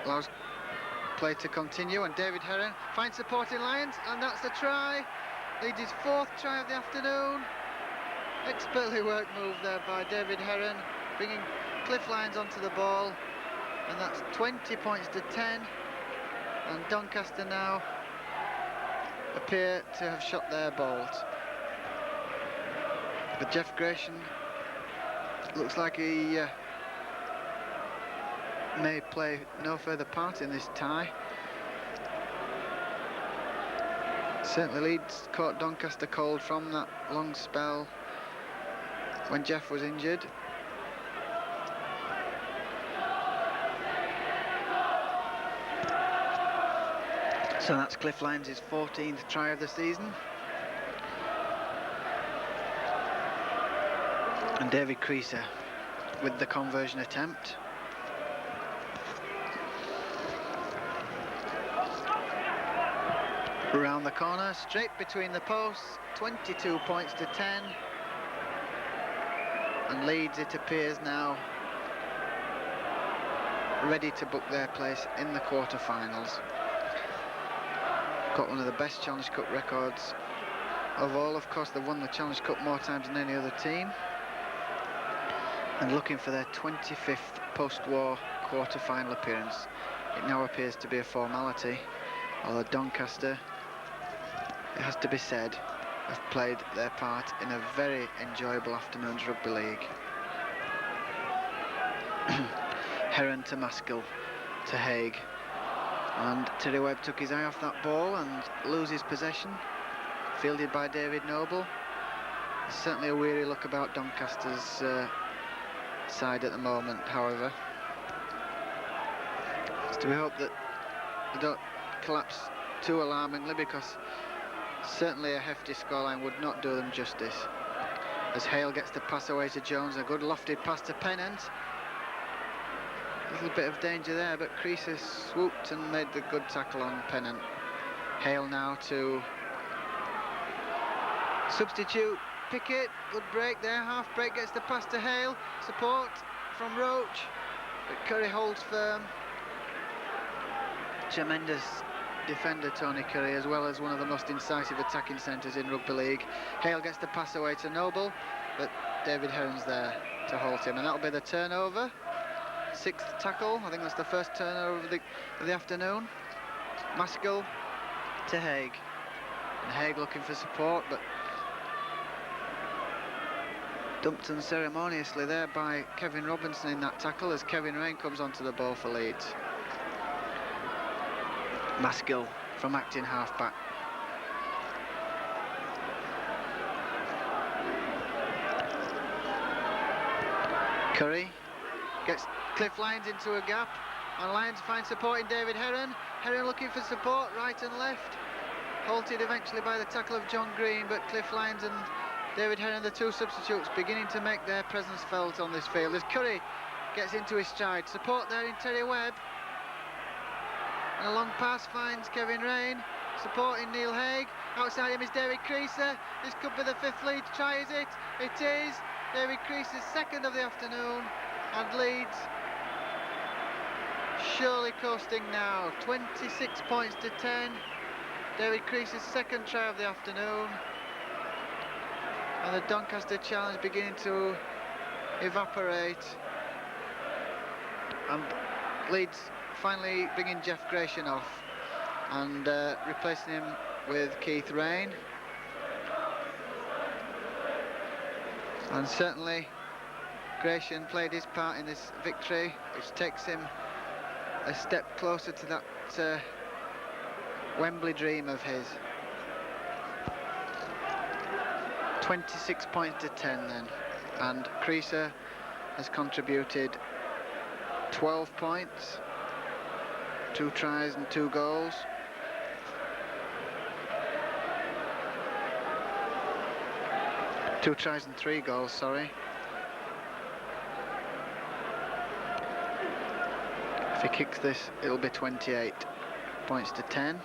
allows play to continue, and David Heron finds support in Lyons, and that's the try. Leeds' 4th try of the afternoon. Expertly worked move there by David Heron, bringing Cliff Lyons onto the ball, and that's 20 points to 10. And Doncaster now appear to have shot their bolt. But Jeff Gratian looks like he may play no further part in this tie. Certainly Leeds caught Doncaster cold from that long spell when Jeff was injured. So that's Cliff Lyons' 14th try of the season. And David Creaser with the conversion attempt. Around the corner, straight between the posts, 22 points to 10. And Leeds, it appears now, ready to book their place in the quarter-finals. got one of the best Challenge Cup records of all. Of course, they've won the Challenge Cup more times than any other team, and looking for their 25th post-war quarter-final appearance. It now appears to be a formality, although Doncaster, it has to be said, have played their part in a very enjoyable afternoon's rugby league. Heron to Maskell to Haig, and Terry Webb took his eye off that ball and loses possession, fielded by David Noble. There's certainly a weary look about Doncaster's side at the moment, however. It's to be hoped that they don't collapse too alarmingly, because certainly a hefty scoreline would not do them justice. As Hale gets the pass away to Jones, a good lofted pass to Pennant. A little bit of danger there, but Creaser swooped and made the good tackle on Pennant. Hale now to substitute Pickett. Good break there, half break, gets the pass to Hale. Support from Roach, but Curry holds firm. Tremendous defender, Tony Curry, as well as one of the most incisive attacking centres in rugby league. Hale gets the pass away to Noble, but David Heron's there to halt him, and that'll be the turnover. 6th tackle, I think that's the first turnover of the afternoon. Maskell to Haig, and Haig looking for support, but dumped unceremoniously there by Kevin Robinson in that tackle, as Kevin Rain comes onto the ball for Leeds. Maskell from acting half-back. Curry gets Cliff Lyons into a gap, and Lyons finds support in David Heron. Heron looking for support right and left. Halted eventually by the tackle of John Green, but Cliff Lyons and David Heron, the two substitutes, beginning to make their presence felt on this field as Curry gets into his stride. Support there in Terry Webb. And a long pass finds Kevin Rain. Supporting Neil Haig. Outside him is David Creaser. This could be the 5th Leeds try, is it? It is. David Creaser's 2nd of the afternoon. And Leeds surely coasting now. 26 points to 10. David Creaser's 2nd try of the afternoon. And the Doncaster challenge beginning to evaporate. And Leeds finally bringing Jeff Gratian off and replacing him with Keith Rain. And certainly Gratian played his part in this victory, which takes him a step closer to that Wembley dream of his. 26 points to 10 then, and Creaser has contributed 12 points, 2 tries and 2 goals. Two tries and 3 goals, sorry. If he kicks this, it'll be 28 points to 10.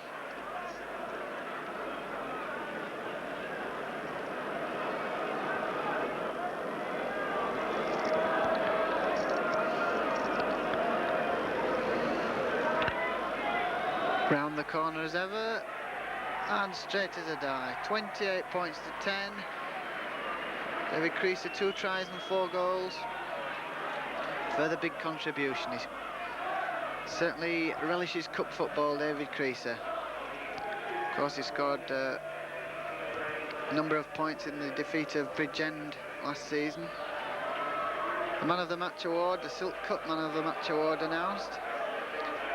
Round the corner as ever, and straight as a die. 28 points to 10. David Creaser, 2 tries and 4 goals. Further big contribution. He certainly relishes cup football, David Creaser. Of course, he scored a number of points in the defeat of Bridgend last season. The Man of the Match award, the Silk Cup Man of the Match award announced.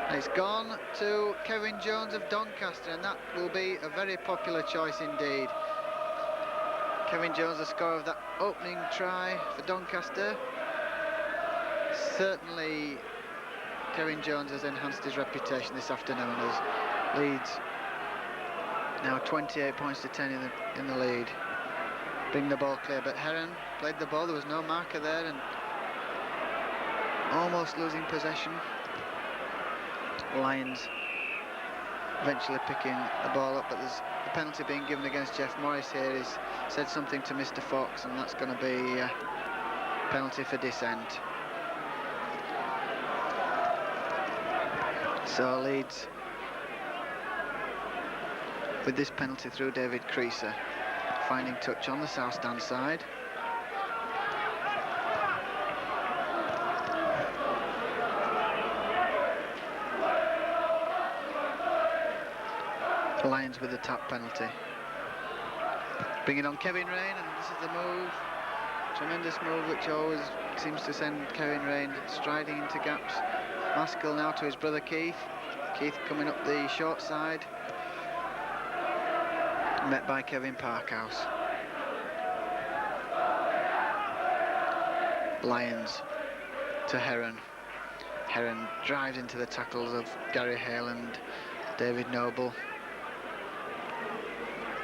And it's gone to Kevin Jones of Doncaster, and that will be a very popular choice indeed. Kevin Jones, the scorer of that opening try for Doncaster. Certainly Kevin Jones has enhanced his reputation this afternoon as Leeds now 28 points to 10 in the lead. Bring the ball clear, but Heron played the ball, there was no marker there, and almost losing possession. Lyons eventually picking the ball up, but there's a penalty being given against Jeff Morris here. He's said something to Mr. Fox, and that's going to be a penalty for dissent. So Leeds with this penalty through David Creaser, finding touch on the south stand side. Lions with the tap penalty. Bringing on Kevin Rain, and this is the move. Tremendous move which always seems to send Kevin Rain striding into gaps. Maskell now to his brother Keith. Keith coming up the short side. Met by Kevin Parkhouse. Lions to Heron. Heron drives into the tackles of Gary Hale and David Noble.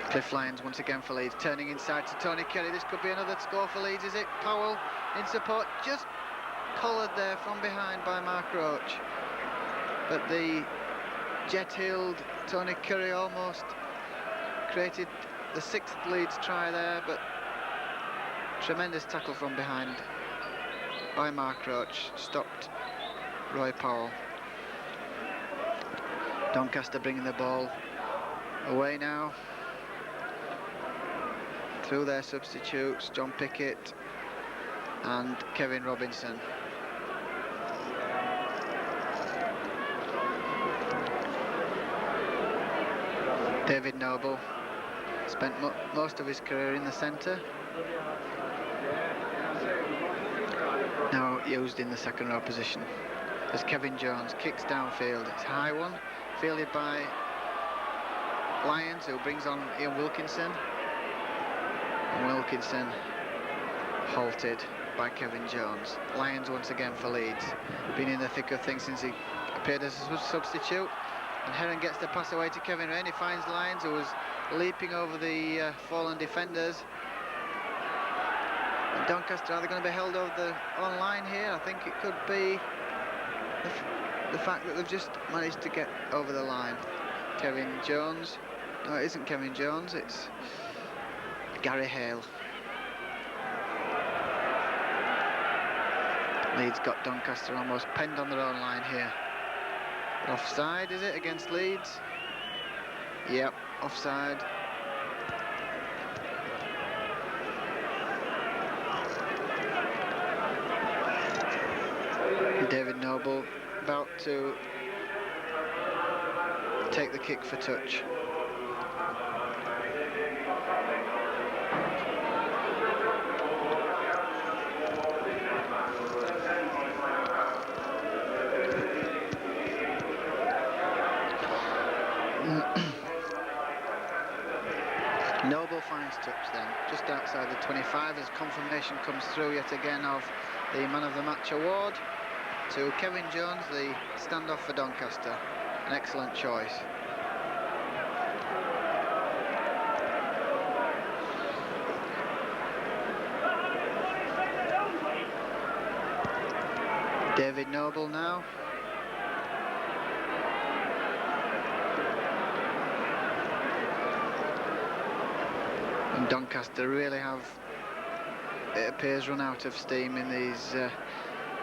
Cliff Lyons once again for Leeds, turning inside to Tony Kelly. This could be another score for Leeds, is it? Powell in support, just collared there from behind by Mark Roach. But the jet-heeled Tony Curry almost created the 6th Leeds try there, but tremendous tackle from behind by Mark Roach, stopped Roy Powell. Doncaster bringing the ball away now. Through their substitutes, John Pickett and Kevin Robinson. David Noble spent most of his career in the centre. Now used in the second row position. As Kevin Jones kicks downfield, it's a high one, fielded by Lyons, who brings on Ian Wilkinson. And Wilkinson halted by Kevin Jones. Lyons once again for Leeds. Been in the thick of things since he appeared as a substitute. And Heron gets the pass away to Kevin Rain. He finds Lyons, who was leaping over the fallen defenders. And Doncaster, are they going to be held over the line here? I think it could be the fact that they've just managed to get over the line. Kevin Jones. No, it isn't Kevin Jones, it's Gary Hale. Leeds got Doncaster almost penned on their own line here. Offside, is it, against Leeds? Yep, offside. David Noble about to take the kick for touch. Noble finds touch then, just outside the 25, as confirmation comes through yet again of the Man of the Match award to Kevin Jones, the standoff for Doncaster. An excellent choice. David Noble now. And Doncaster really have, it appears, run out of steam in these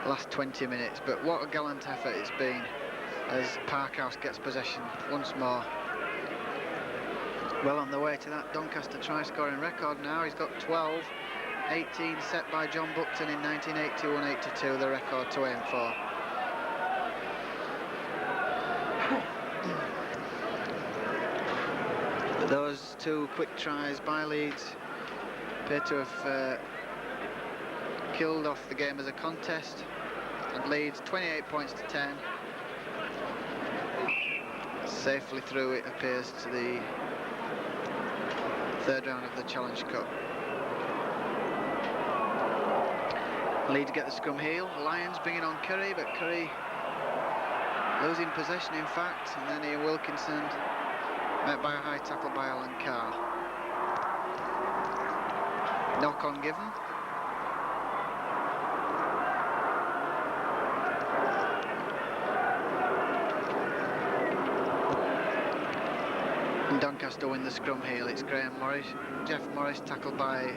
last 20 minutes, but what a gallant effort it's been as Parkhouse gets possession once more. Well on the way to that Doncaster try-scoring record now. He's got 12, 18 set by John Buckton in 1981-82, the record to aim for. Those two quick tries by Leeds appear to have killed off the game as a contest, and Leeds 28 points to 10, safely through, it appears, to the third round of the Challenge Cup. Leeds get the scrum heel. Lions bringing on Curry, but Curry losing possession in fact, and then Ian Wilkinson met by a high tackle by Alan Carr. Knock on given. And Doncaster win the scrum heel. It's Graham Morris. Jeff Morris tackled by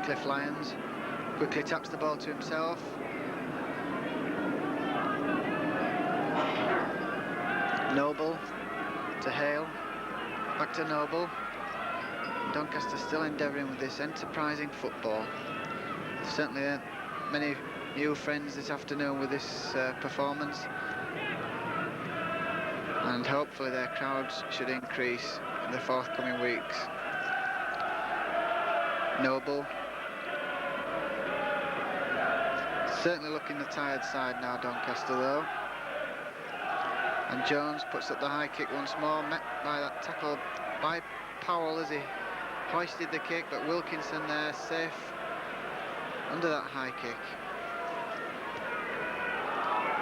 Cliff Lyons. Quickly taps the ball to himself. Noble to Hale. Back to Noble. Doncaster still endeavouring with this enterprising football. Certainly many new friends this afternoon with this performance, and hopefully their crowds should increase in the forthcoming weeks. Noble certainly looking the tired side now, Doncaster though. And Jones puts up the high kick once more, met by that tackle by Powell as he hoisted the kick, but Wilkinson there safe under that high kick.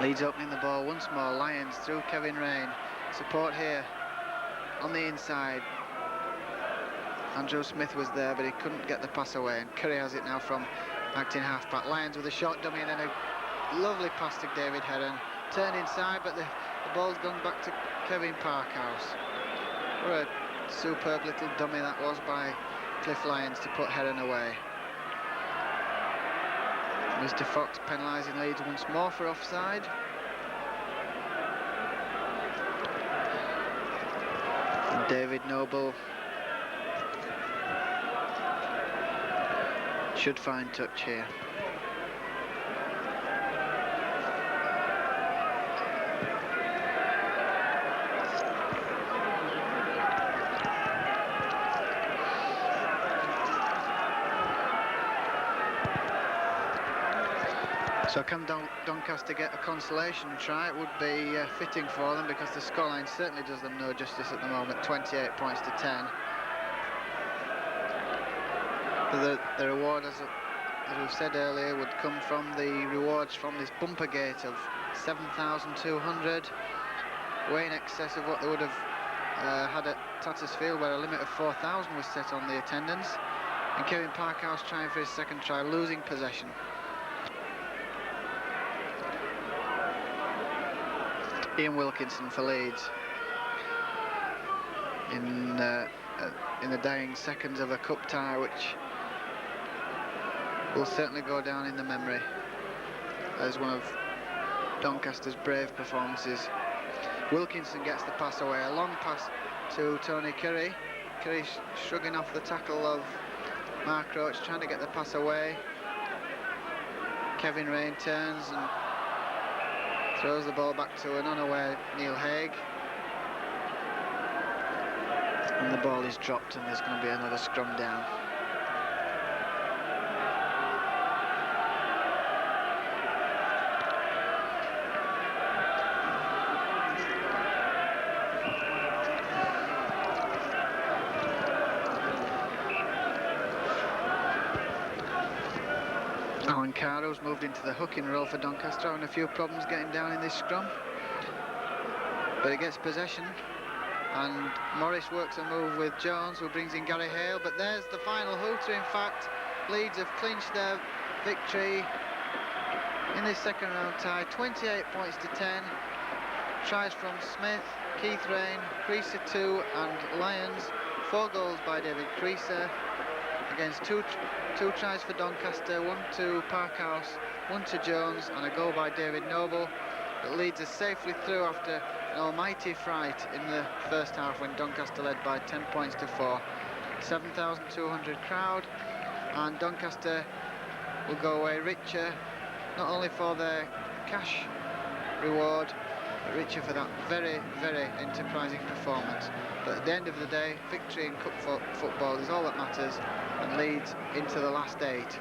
Leeds opening the ball once more. Lyons through Kevin Rain. Support here on the inside. Andrew Smith was there, but he couldn't get the pass away, and Curry has it now from acting half-back. Lyons with a short dummy and then a lovely pass to David Heron. Turned inside, but the ball's gone back to Kevin Parkhouse. What a superb little dummy that was by Cliff Lyons to put Heron away. Mr. Fox penalising Leeds once more for offside. And David Noble should find touch here. So can Doncaster get a consolation try? It would be fitting for them, because the scoreline certainly does them no justice at the moment, 28 points to 10. But the reward, as we've said earlier, would come from the rewards from this bumper gate of 7,200, way in excess of what they would have had at Tattersfield, where a limit of 4,000 was set on the attendance. And Kevin Parkhouse trying for his second try, losing possession. Ian Wilkinson for Leeds in the dying seconds of a cup tie, which will certainly go down in the memory as one of Doncaster's brave performances. Wilkinson gets the pass away, a long pass to Tony Curry. Curry shrugging off the tackle of Mark Roach, trying to get the pass away. Kevin Rain turns and throws the ball back to an unaware Neil Haig. And the ball is dropped, and there's going to be another scrum down. Alan Carro's moved into the hooking role for Doncaster, having a few problems getting down in this scrum. But he gets possession, and Morris works a move with Jones, who brings in Gary Hale. But there's the final hooter. In fact, Leeds have clinched their victory in this second round tie, 28 points to 10. Tries from Smith, Keith Rain, Creaser 2 and Lyons. 4 goals by David Creaser against two tries for Doncaster, 1 to Parkhouse, 1 to Jones, and a goal by David Noble. That leads us safely through after an almighty fright in the first half, when Doncaster led by 10 points to 4. 7,200 crowd, and Doncaster will go away richer, not only for their cash reward, but richer for that very, very enterprising performance. But at the end of the day, victory in cup football is all that matters, and leads into the last 8.